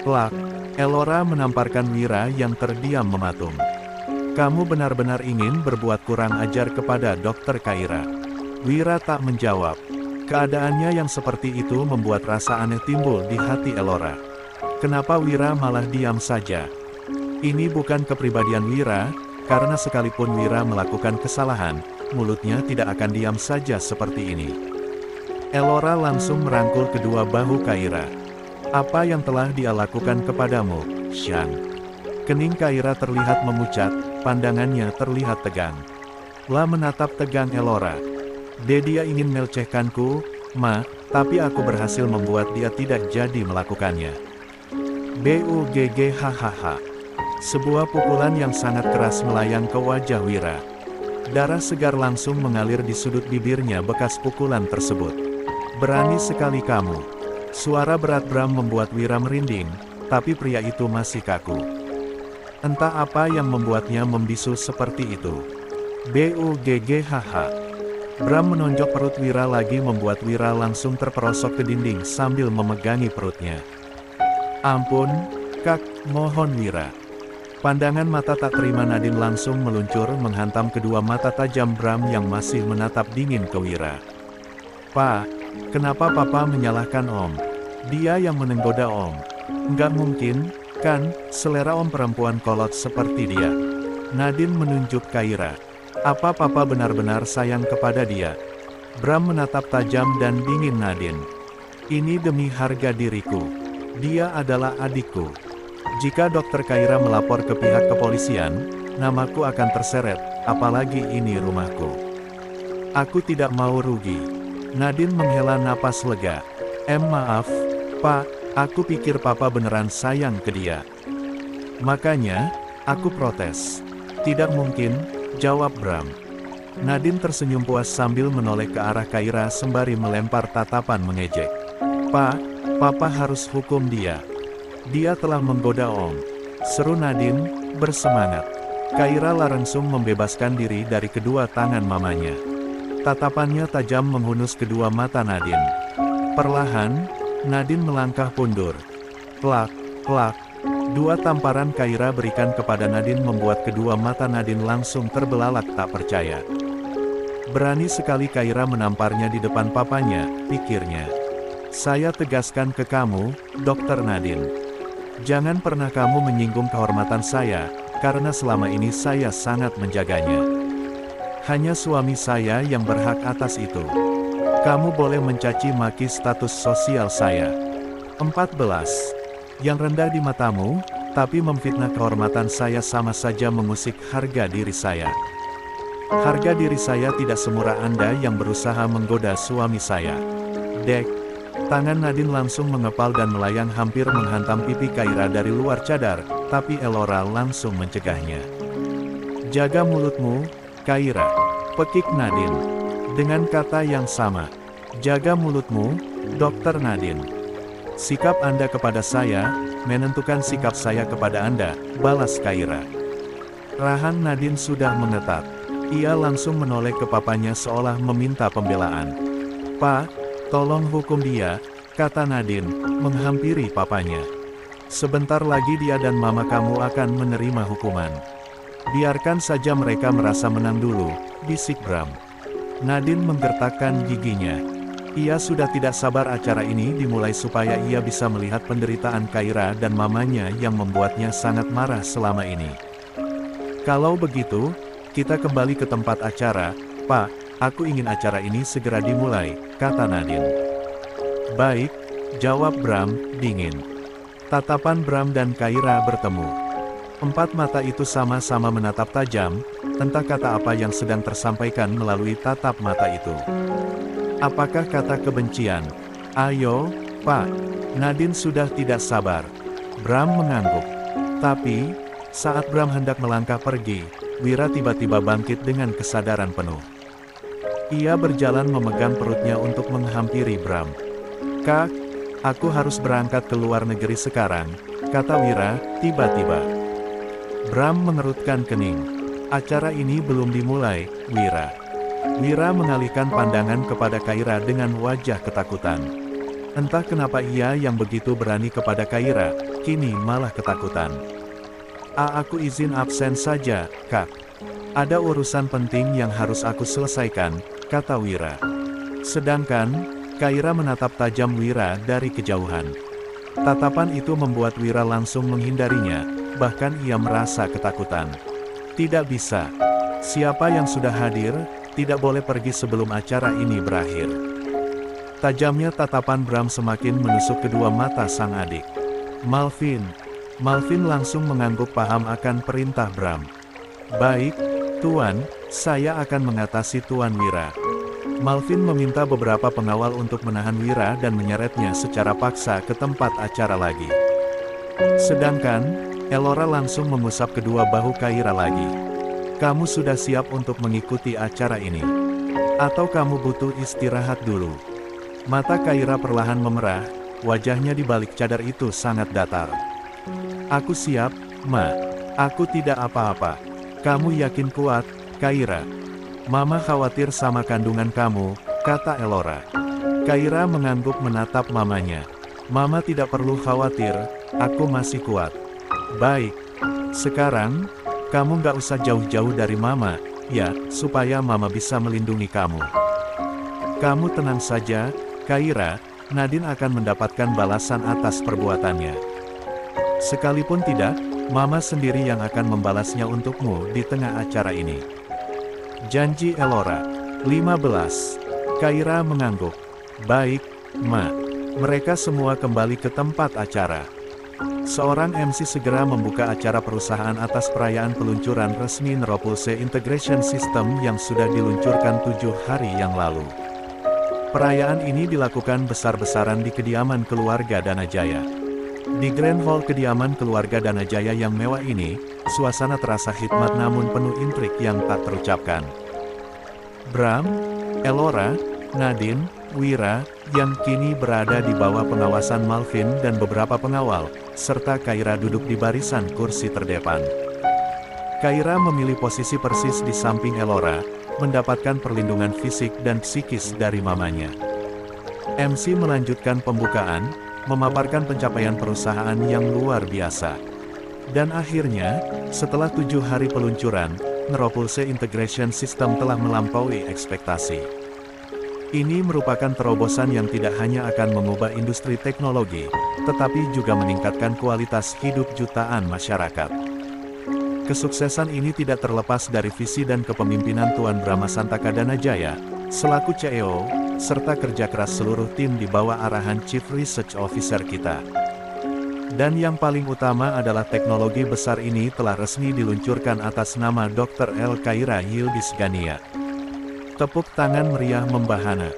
Plak, Elora menamparkan Wira yang terdiam mematung. Kamu benar-benar ingin berbuat kurang ajar kepada Dokter Kaira. Wira tak menjawab. Keadaannya yang seperti itu membuat rasa aneh timbul di hati Elora. Kenapa Wira malah diam saja? Ini bukan kepribadian Wira, karena sekalipun Wira melakukan kesalahan, mulutnya tidak akan diam saja seperti ini. Elora langsung merangkul kedua bahu Kaira. Apa yang telah dia lakukan kepadamu, Shang? Kening Kaira terlihat memucat, pandangannya terlihat tegang. La menatap tegang Elora. Dia ingin melecehkanku, Ma, tapi aku berhasil membuat dia tidak jadi melakukannya. Bugg. Sebuah pukulan yang sangat keras melayang ke wajah Wira. Darah segar langsung mengalir di sudut bibirnya bekas pukulan tersebut. Berani sekali kamu. Suara berat Bram membuat Wira merinding, tapi pria itu masih kaku. Entah apa yang membuatnya membisu seperti itu. Bugg. Bram menonjok perut Wira lagi membuat Wira langsung terperosok ke dinding sambil memegangi perutnya. Ampun, Kak, mohon Wira. Pandangan mata tak terima Nadine langsung meluncur menghantam kedua mata tajam Bram yang masih menatap dingin ke Wira. Pak, kenapa Papa menyalahkan Om? Dia yang menggoda Om. Nggak mungkin, kan, selera Om perempuan kolot seperti dia. Nadine menunjuk Kaira. Apa Papa benar-benar sayang kepada dia? Bram menatap tajam dan dingin Nadine. Ini demi harga diriku. Dia adalah adikku. Jika Dokter Kaira melapor ke pihak kepolisian, namaku akan terseret, apalagi ini rumahku. Aku tidak mau rugi. Nadine menghela napas lega. Maaf, Pak, aku pikir Papa beneran sayang ke dia. Makanya, aku protes. Tidak mungkin, jawab Bram. Nadine tersenyum puas sambil menoleh ke arah Kaira sembari melempar tatapan mengejek. Pak, Papa harus hukum dia. Dia telah menggoda Om. Seru Nadine, bersemangat. Kaira langsung membebaskan diri dari kedua tangan mamanya. Tatapannya tajam menghunus kedua mata Nadine. Perlahan, Nadine melangkah mundur. Plak, plak. Dua tamparan Kaira berikan kepada Nadine membuat kedua mata Nadine langsung terbelalak tak percaya. Berani sekali Kaira menamparnya di depan papanya, pikirnya. Saya tegaskan ke kamu, Dokter Nadine. Jangan pernah kamu menyinggung kehormatan saya, karena selama ini saya sangat menjaganya. Hanya suami saya yang berhak atas itu. Kamu boleh mencaci maki status sosial saya. 14. Yang rendah di matamu, tapi memfitnah kehormatan saya sama saja mengusik harga diri saya. Harga diri saya tidak semurah Anda yang berusaha menggoda suami saya. Dek. Tangan Nadine langsung mengepal dan melayang hampir menghantam pipi Kyra dari luar cadar, tapi Elora langsung mencegahnya. Jaga mulutmu, Kyra. Pekik Nadine. Dengan kata yang sama. Jaga mulutmu, Dr. Nadine. Sikap Anda kepada saya, menentukan sikap saya kepada Anda, balas Kyra. Rahang Nadine sudah mengetat. Ia langsung menoleh ke papanya seolah meminta pembelaan. Pak, tolong hukum dia, kata Nadine, menghampiri papanya. Sebentar lagi dia dan mama kamu akan menerima hukuman. Biarkan saja mereka merasa menang dulu, bisik Bram. Nadine menggertakkan giginya. Ia sudah tidak sabar acara ini dimulai supaya ia bisa melihat penderitaan Kyra dan mamanya yang membuatnya sangat marah selama ini. Kalau begitu, kita kembali ke tempat acara, Pak. Aku ingin acara ini segera dimulai, kata Nadine. Baik, jawab Bram, dingin. Tatapan Bram dan Kyra bertemu. Empat mata itu sama-sama menatap tajam, entah kata apa yang sedang tersampaikan melalui tatap mata itu. Apakah kata kebencian? Ayo, Pak. Nadine sudah tidak sabar. Bram mengangguk. Tapi, saat Bram hendak melangkah pergi, Wira tiba-tiba bangkit dengan kesadaran penuh. Ia berjalan memegang perutnya untuk menghampiri Bram. Kak, aku harus berangkat ke luar negeri sekarang, kata Wira, tiba-tiba. Bram mengerutkan kening. Acara ini belum dimulai, Wira. Wira mengalihkan pandangan kepada Kyra dengan wajah ketakutan. Entah kenapa ia yang begitu berani kepada Kyra, kini malah ketakutan. Aku izin absen saja, Kak. Ada urusan penting yang harus aku selesaikan, kata Wira. Sedangkan, Kyra menatap tajam Wira dari kejauhan. Tatapan itu membuat Wira langsung menghindarinya, bahkan ia merasa ketakutan. Tidak bisa. Siapa yang sudah hadir, tidak boleh pergi sebelum acara ini berakhir. Tajamnya tatapan Bram semakin menusuk kedua mata sang adik. Malvin. Malvin langsung mengangguk paham akan perintah Bram. Baik, Tuan, saya akan mengatasi Tuan Wira. Malvin meminta beberapa pengawal untuk menahan Wira dan menyeretnya secara paksa ke tempat acara lagi. Sedangkan, Elora langsung mengusap kedua bahu Kyra lagi. Kamu sudah siap untuk mengikuti acara ini? Atau kamu butuh istirahat dulu? Mata Kyra perlahan memerah, wajahnya di balik cadar itu sangat datar. Aku siap, Ma. Aku tidak apa-apa. Kamu yakin kuat, Kyra? Mama khawatir sama kandungan kamu, kata Elora. Kyra mengangguk menatap mamanya. Mama tidak perlu khawatir, aku masih kuat. Baik. Sekarang, kamu gak usah jauh-jauh dari Mama, ya, supaya Mama bisa melindungi kamu. Kamu tenang saja, Kyra, Nadine akan mendapatkan balasan atas perbuatannya. Sekalipun tidak, Mama sendiri yang akan membalasnya untukmu di tengah acara ini. Janji Elora. 15. Kyra mengangguk. Baik, Ma. Mereka semua kembali ke tempat acara. Seorang MC segera membuka acara perusahaan atas perayaan peluncuran resmi Neuropulse Integration System yang sudah diluncurkan 7 hari yang lalu. Perayaan ini dilakukan besar-besaran di kediaman keluarga Danajaya. Di Grand Hall kediaman keluarga Danajaya yang mewah ini, suasana terasa hikmat namun penuh intrik yang tak terucapkan. Bram, Elora, Nadine, Wira, yang kini berada di bawah pengawasan Malvin dan beberapa pengawal, serta Kyra duduk di barisan kursi terdepan. Kyra memilih posisi persis di samping Elora, mendapatkan perlindungan fisik dan psikis dari mamanya. MC melanjutkan pembukaan, memaparkan pencapaian perusahaan yang luar biasa. Dan akhirnya, setelah 7 hari peluncuran, Neuropulse Integration System telah melampaui ekspektasi. Ini merupakan terobosan yang tidak hanya akan mengubah industri teknologi, tetapi juga meningkatkan kualitas hidup jutaan masyarakat. Kesuksesan ini tidak terlepas dari visi dan kepemimpinan Tuan Brahma Santaka Danajaya, selaku CEO, serta kerja keras seluruh tim di bawah arahan Chief Research Officer kita. Dan yang paling utama adalah teknologi besar ini telah resmi diluncurkan atas nama Dr. Elkaira Yildiz Gania. Tepuk tangan meriah membahana.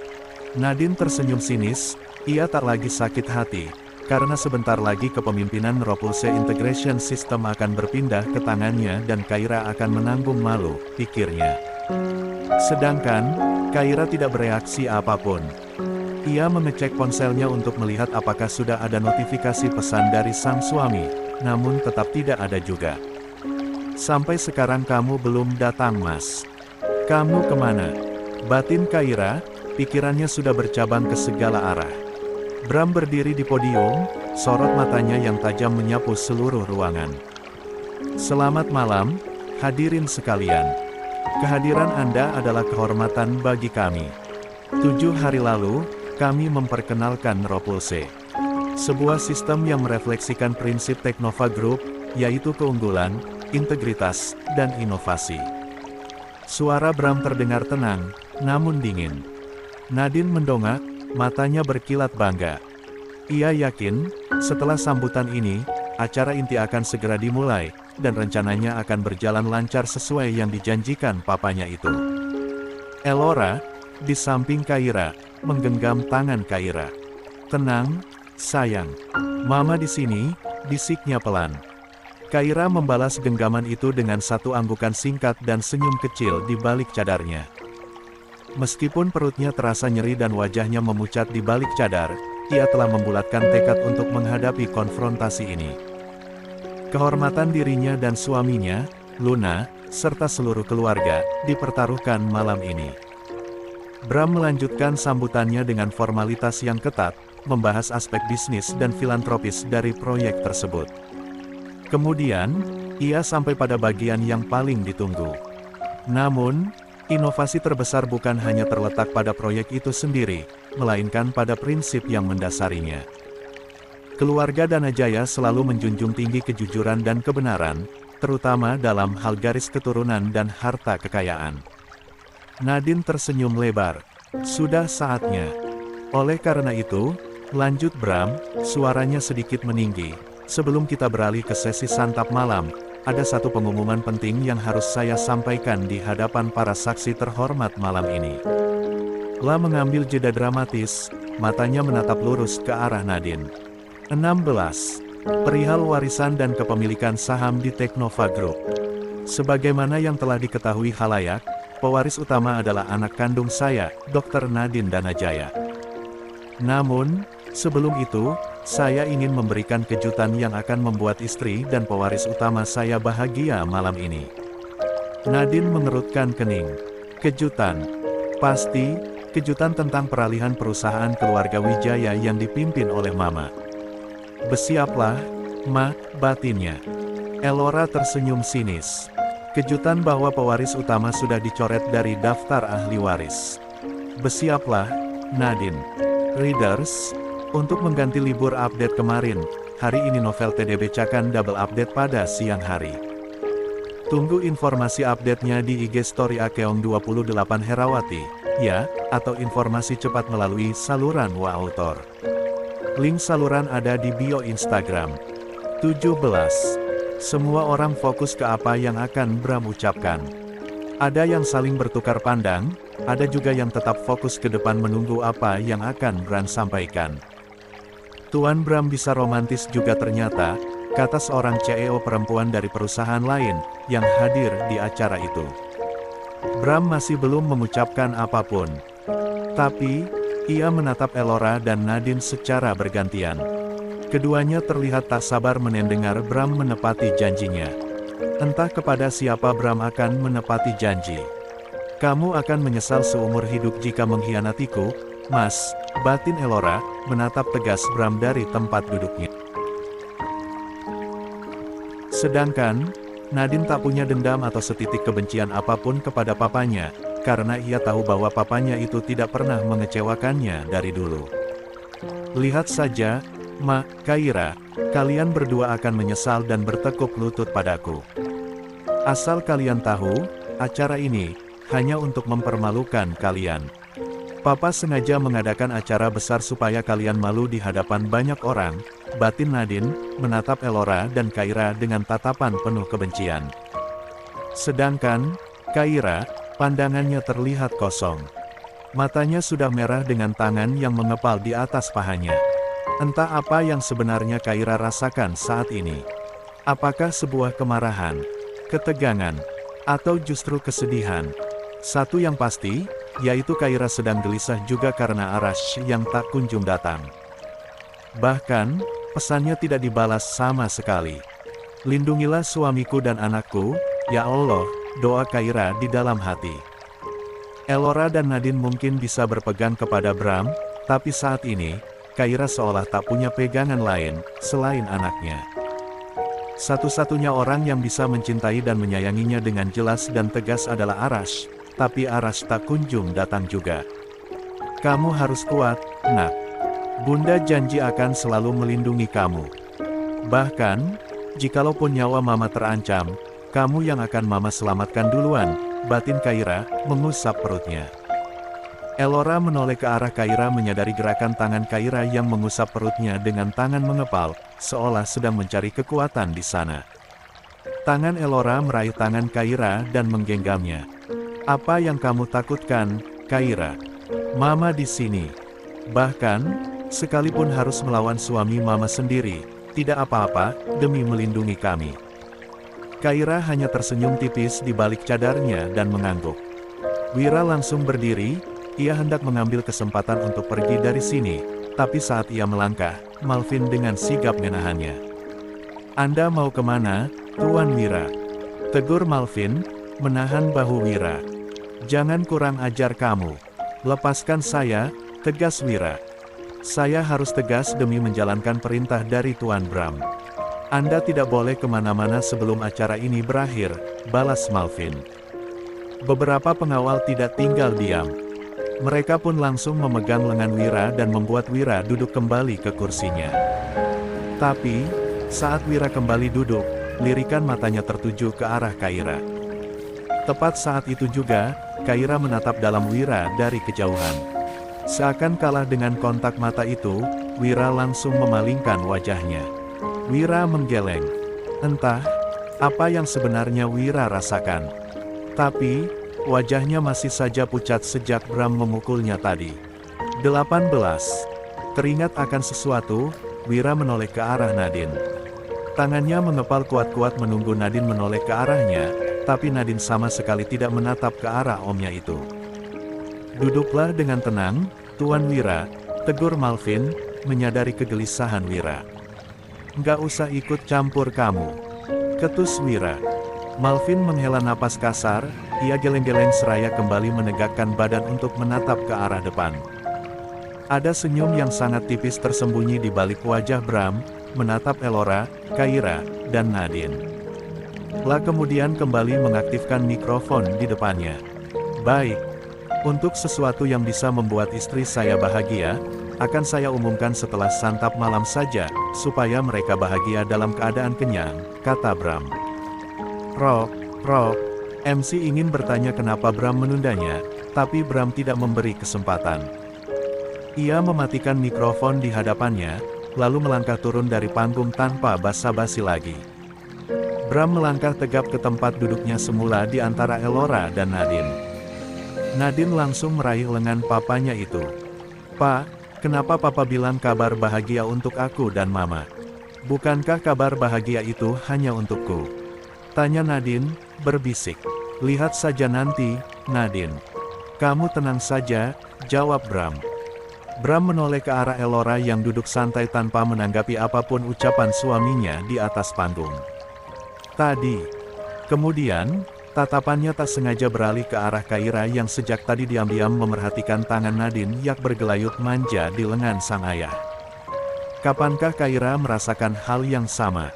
Nadine tersenyum sinis, ia tak lagi sakit hati, karena sebentar lagi kepemimpinan Ropulse Integration System akan berpindah ke tangannya dan Kaira akan menanggung malu, pikirnya. Sedangkan, Kaira tidak bereaksi apapun. Ia mengecek ponselnya untuk melihat apakah sudah ada notifikasi pesan dari sang suami, namun tetap tidak ada juga. Sampai sekarang kamu belum datang, Mas. Kamu kemana? Batin Kaira, pikirannya sudah bercabang ke segala arah. Bram berdiri di podium, sorot matanya yang tajam menyapu seluruh ruangan. Selamat malam, hadirin sekalian. Kehadiran Anda adalah kehormatan bagi kami. 7 hari lalu, kami memperkenalkan Ropulse. Sebuah sistem yang merefleksikan prinsip Teknova Group, yaitu keunggulan, integritas, dan inovasi. Suara Bram terdengar tenang, namun dingin. Nadine mendongak, matanya berkilat bangga. Ia yakin, setelah sambutan ini, acara inti akan segera dimulai, dan rencananya akan berjalan lancar sesuai yang dijanjikan papanya itu. Elora, di samping Kaira, menggenggam tangan Kaira. Tenang, sayang. Mama di sini, bisiknya pelan. Kaira membalas genggaman itu dengan satu anggukan singkat dan senyum kecil di balik cadarnya. Meskipun perutnya terasa nyeri dan wajahnya memucat di balik cadar, ia telah membulatkan tekad untuk menghadapi konfrontasi ini. Kehormatan dirinya dan suaminya, Luna, serta seluruh keluarga, dipertaruhkan malam ini. Bram melanjutkan sambutannya dengan formalitas yang ketat, membahas aspek bisnis dan filantropis dari proyek tersebut. Kemudian, ia sampai pada bagian yang paling ditunggu. Namun, inovasi terbesar bukan hanya terletak pada proyek itu sendiri, melainkan pada prinsip yang mendasarinya. Keluarga Danajaya selalu menjunjung tinggi kejujuran dan kebenaran, terutama dalam hal garis keturunan dan harta kekayaan. Nadine tersenyum lebar. Sudah saatnya. Oleh karena itu, lanjut Bram, suaranya sedikit meninggi. Sebelum kita beralih ke sesi santap malam, ada satu pengumuman penting yang harus saya sampaikan di hadapan para saksi terhormat malam ini. La mengambil jeda dramatis, matanya menatap lurus ke arah Nadine. 16. Perihal warisan dan kepemilikan saham di Teknova Group. Sebagaimana yang telah diketahui khalayak, pewaris utama adalah anak kandung saya, Dr. Nadine Danajaya. Namun, sebelum itu, saya ingin memberikan kejutan yang akan membuat istri dan pewaris utama saya bahagia malam ini. Nadine mengerutkan kening. Kejutan. Pasti, kejutan tentang peralihan perusahaan keluarga Wijaya yang dipimpin oleh Mama. Bersiaplah, Ma, batinnya. Elora tersenyum sinis. Kejutan bahwa pewaris utama sudah dicoret dari daftar ahli waris. Bersiaplah, Nadine. Readers, untuk mengganti libur update kemarin, hari ini novel TDB Cakan double update pada siang hari. Tunggu informasi update-nya di IG Story Akeong 28 Herawati, ya, atau informasi cepat melalui saluran WaAutor. Link saluran ada di bio Instagram. 17. Semua orang fokus ke apa yang akan Bram ucapkan. Ada yang saling bertukar pandang, ada juga yang tetap fokus ke depan menunggu apa yang akan Bram sampaikan. Tuan Bram bisa romantis juga ternyata, kata seorang CEO perempuan dari perusahaan lain, yang hadir di acara itu. Bram masih belum mengucapkan apapun. Tapi, ia menatap Elora dan Nadine secara bergantian. Keduanya terlihat tak sabar mendengar Bram menepati janjinya. Entah kepada siapa Bram akan menepati janji. Kamu akan menyesal seumur hidup jika mengkhianatiku, Mas, batin Elora, menatap tegas Bram dari tempat duduknya. Sedangkan, Nadine tak punya dendam atau setitik kebencian apapun kepada papanya, karena ia tahu bahwa papanya itu tidak pernah mengecewakannya dari dulu. Lihat saja, Ma, Kaira, kalian berdua akan menyesal dan bertekuk lutut padaku. Asal kalian tahu, acara ini hanya untuk mempermalukan kalian. Papa sengaja mengadakan acara besar supaya kalian malu di hadapan banyak orang, batin Nadine, menatap Elora dan Kaira dengan tatapan penuh kebencian. Sedangkan, Kaira, pandangannya terlihat kosong. Matanya sudah merah dengan tangan yang mengepal di atas pahanya. Entah apa yang sebenarnya Kaira rasakan saat ini. Apakah sebuah kemarahan, ketegangan, atau justru kesedihan? Satu yang pasti, yaitu Kaira sedang gelisah juga karena Arash yang tak kunjung datang. Bahkan, pesannya tidak dibalas sama sekali. Lindungilah suamiku dan anakku, ya Allah, doa Kaira di dalam hati. Elora dan Nadine mungkin bisa berpegang kepada Bram, tapi saat ini, Kaira seolah tak punya pegangan lain, selain anaknya. Satu-satunya orang yang bisa mencintai dan menyayanginya dengan jelas dan tegas adalah Arash. Tapi Arash tak kunjung datang juga. Kamu harus kuat, nak. Bunda janji akan selalu melindungi kamu. Bahkan, jikalaupun nyawa mama terancam, kamu yang akan mama selamatkan duluan, batin Kaira, mengusap perutnya. Elora menoleh ke arah Kaira menyadari gerakan tangan Kaira yang mengusap perutnya dengan tangan mengepal, seolah sedang mencari kekuatan di sana. Tangan Elora meraih tangan Kaira dan menggenggamnya. Apa yang kamu takutkan, Kaira? Mama di sini. Bahkan, sekalipun harus melawan suami mama sendiri, tidak apa-apa, demi melindungi kami. Kaira hanya tersenyum tipis di balik cadarnya dan mengangguk. Wira langsung berdiri, ia hendak mengambil kesempatan untuk pergi dari sini, tapi saat ia melangkah, Malvin dengan sigap menahannya. Anda mau kemana, Tuan Wira? Tegur Malvin, menahan bahu Wira. Jangan kurang ajar kamu. Lepaskan saya, tegas Wira. Saya harus tegas demi menjalankan perintah dari Tuan Bram. Anda tidak boleh kemana-mana sebelum acara ini berakhir, balas Malvin. Beberapa pengawal tidak tinggal diam. Mereka pun langsung memegang lengan Wira dan membuat Wira duduk kembali ke kursinya. Tapi, saat Wira kembali duduk, lirikan matanya tertuju ke arah Kaira. Tepat saat itu juga, Kaira menatap dalam Wira dari kejauhan. Seakan kalah dengan kontak mata itu, Wira langsung memalingkan wajahnya. Wira menggeleng. Entah, apa yang sebenarnya Wira rasakan. Tapi, wajahnya masih saja pucat sejak Bram memukulnya tadi. 18. Teringat akan sesuatu, Wira menoleh ke arah Nadine. Tangannya mengepal kuat-kuat menunggu Nadine menoleh ke arahnya, tapi Nadine sama sekali tidak menatap ke arah omnya itu. Duduklah dengan tenang, Tuan Wira, tegur Malvin, menyadari kegelisahan Wira. Nggak usah ikut campur kamu, ketus Wira. Malvin menghela napas kasar, ia geleng-geleng seraya kembali menegakkan badan untuk menatap ke arah depan. Ada senyum yang sangat tipis tersembunyi di balik wajah Bram, menatap Elora, Kaira, dan Nadine. Lah kemudian kembali mengaktifkan mikrofon di depannya. Baik. Untuk sesuatu yang bisa membuat istri saya bahagia, akan saya umumkan setelah santap malam saja, supaya mereka bahagia dalam keadaan kenyang, kata Bram. Rob, MC ingin bertanya kenapa Bram menundanya, tapi Bram tidak memberi kesempatan. Ia mematikan mikrofon di hadapannya, lalu melangkah turun dari panggung tanpa basa-basi lagi. Bram melangkah tegap ke tempat duduknya semula di antara Elora dan Nadine. Nadine langsung meraih lengan papanya itu. Pak, kenapa papa bilang kabar bahagia untuk aku dan mama? Bukankah kabar bahagia itu hanya untukku? Tanya Nadine, berbisik. Lihat saja nanti, Nadine. Kamu tenang saja, jawab Bram. Bram menoleh ke arah Elora yang duduk santai tanpa menanggapi apapun ucapan suaminya di atas panggung. Kemudian, tatapannya tak sengaja beralih ke arah Kaira yang sejak tadi diam-diam memerhatikan tangan Nadine yang bergelayut manja di lengan sang ayah. Kapankah Kaira merasakan hal yang sama?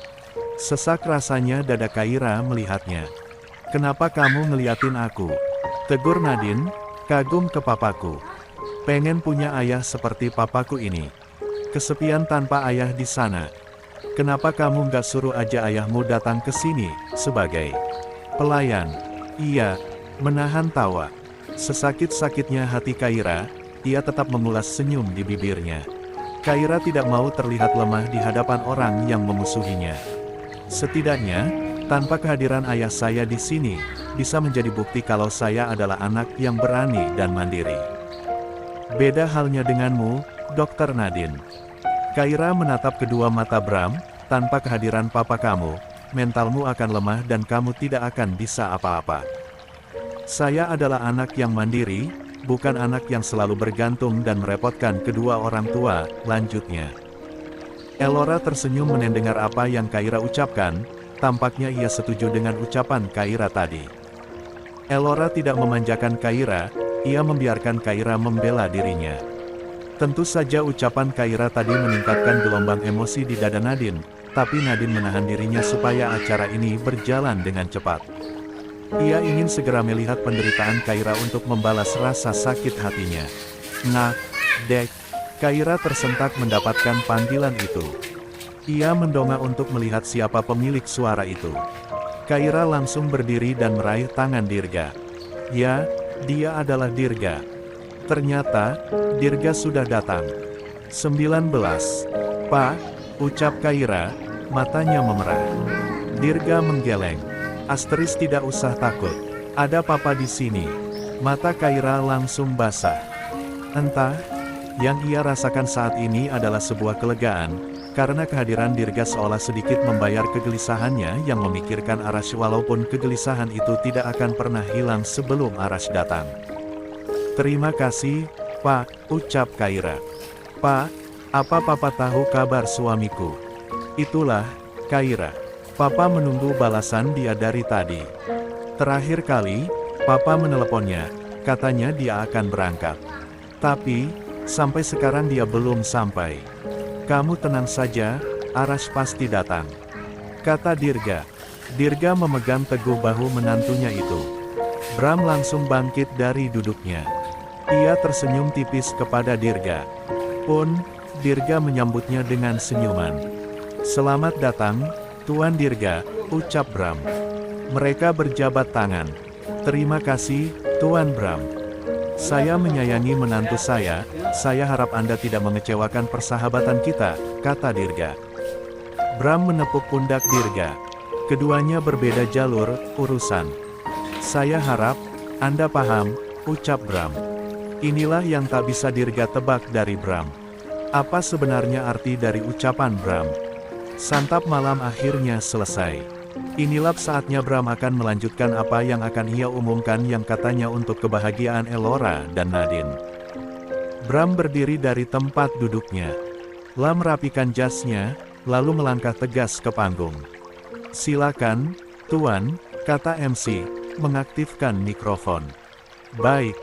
Sesak rasanya dada Kaira melihatnya. Kenapa kamu ngeliatin aku? Tegur Nadine, kagum ke papaku. Pengen punya ayah seperti papaku ini. Kesepian tanpa ayah di sana. Kenapa kamu nggak suruh aja ayahmu datang ke sini, sebagai pelayan? Iya, menahan tawa. Sesakit-sakitnya hati Kaira, ia tetap mengulas senyum di bibirnya. Kaira tidak mau terlihat lemah di hadapan orang yang memusuhinya. Setidaknya, tanpa kehadiran ayah saya di sini, bisa menjadi bukti kalau saya adalah anak yang berani dan mandiri. Beda halnya denganmu, Dr. Nadine. Kaira menatap kedua mata Bram, tanpa kehadiran papa kamu, mentalmu akan lemah dan kamu tidak akan bisa apa-apa. Saya adalah anak yang mandiri, bukan anak yang selalu bergantung dan merepotkan kedua orang tua, lanjutnya. Elora tersenyum mendengar apa yang Kaira ucapkan, tampaknya ia setuju dengan ucapan Kaira tadi. Elora tidak memanjakan Kaira, ia membiarkan Kaira membela dirinya. Tentu saja ucapan Kaira tadi meningkatkan gelombang emosi di dada Nadine, tapi Nadine menahan dirinya supaya acara ini berjalan dengan cepat. Ia ingin segera melihat penderitaan Kaira untuk membalas rasa sakit hatinya. Nah, Dek. Kaira tersentak mendapatkan panggilan itu. Ia mendongak untuk melihat siapa pemilik suara itu. Kaira langsung berdiri dan meraih tangan Dirga. Ya, dia adalah Dirga. Ternyata, Dirga sudah datang. 19. Pak, ucap Kaira, matanya memerah. Dirga menggeleng. Asteris tidak usah takut. Ada papa di sini. Mata Kaira langsung basah. Entah, yang ia rasakan saat ini adalah sebuah kelegaan, karena kehadiran Dirga seolah sedikit membayar kegelisahannya yang memikirkan Arash walaupun kegelisahan itu tidak akan pernah hilang sebelum Arash datang. Terima kasih, Pak, ucap Kaira. Pak, apa papa tahu kabar suamiku? Itulah, Kaira. Papa menunggu balasan dia dari tadi. Terakhir kali, papa meneleponnya, katanya dia akan berangkat. Tapi, sampai sekarang dia belum sampai. Kamu tenang saja, Arash pasti datang, kata Dirga. Dirga memegang teguh bahu menantunya itu. Bram langsung bangkit dari duduknya. Ia tersenyum tipis kepada Dirga. Dirga menyambutnya dengan senyuman. Selamat datang, Tuan Dirga, ucap Bram. Mereka berjabat tangan. Terima kasih, Tuan Bram. Saya menyayangi menantu saya harap Anda tidak mengecewakan persahabatan kita, kata Dirga. Bram menepuk pundak Dirga. Keduanya berbeda jalur, urusan. Saya harap, Anda paham, ucap Bram. Inilah yang tak bisa Dirga tebak dari Bram. Apa sebenarnya arti dari ucapan Bram? Santap malam akhirnya selesai. Inilah saatnya Bram akan melanjutkan apa yang akan ia umumkan yang katanya untuk kebahagiaan Elora dan Nadine. Bram berdiri dari tempat duduknya. Merapikan jasnya, lalu melangkah tegas ke panggung. Silakan, Tuan, kata MC, mengaktifkan mikrofon. Baik,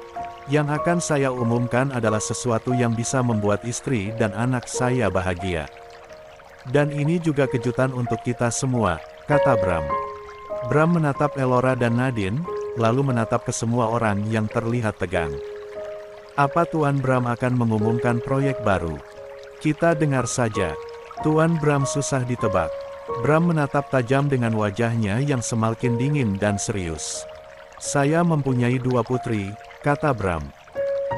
yang akan saya umumkan adalah sesuatu yang bisa membuat istri dan anak saya bahagia. Dan ini juga kejutan untuk kita semua, kata Bram. Bram menatap Elora dan Nadine, lalu menatap ke semua orang yang terlihat tegang. Apa Tuan Bram akan mengumumkan proyek baru? Kita dengar saja. Tuan Bram susah ditebak. Bram menatap tajam dengan wajahnya yang semakin dingin dan serius. Saya mempunyai 2 putri, kata Bram.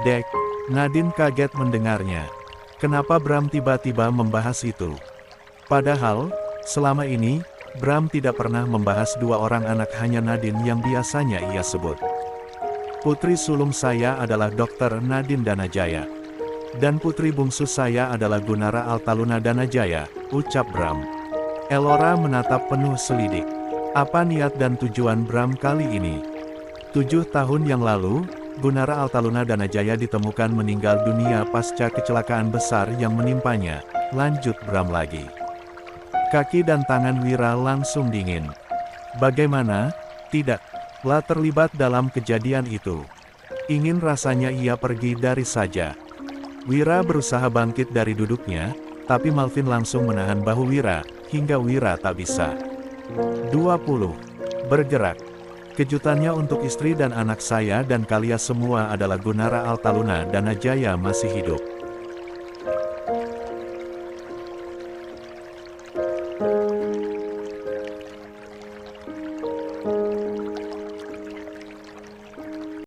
Dek, Nadine kaget mendengarnya. Kenapa Bram tiba-tiba membahas itu? Padahal, selama ini, Bram tidak pernah membahas 2 orang anak hanya Nadine yang biasanya ia sebut. Putri sulung saya adalah Dr. Nadine Danajaya. Dan putri bungsu saya adalah Gunara Altaluna Danajaya, ucap Bram. Elora menatap penuh selidik. Apa niat dan tujuan Bram kali ini? 7 tahun yang lalu, Gunara Altaluna Danajaya ditemukan meninggal dunia pasca kecelakaan besar yang menimpanya, lanjut Bram lagi. Kaki dan tangan Wira langsung dingin. Bagaimana? Tidaklah terlibat dalam kejadian itu. Ingin rasanya ia pergi dari saja. Wira berusaha bangkit dari duduknya, tapi Malvin langsung menahan bahu Wira, hingga Wira tak bisa. 20. Bergerak. Kejutannya untuk istri dan anak saya dan kalian semua adalah Gunara Altaluna Danajaya masih hidup.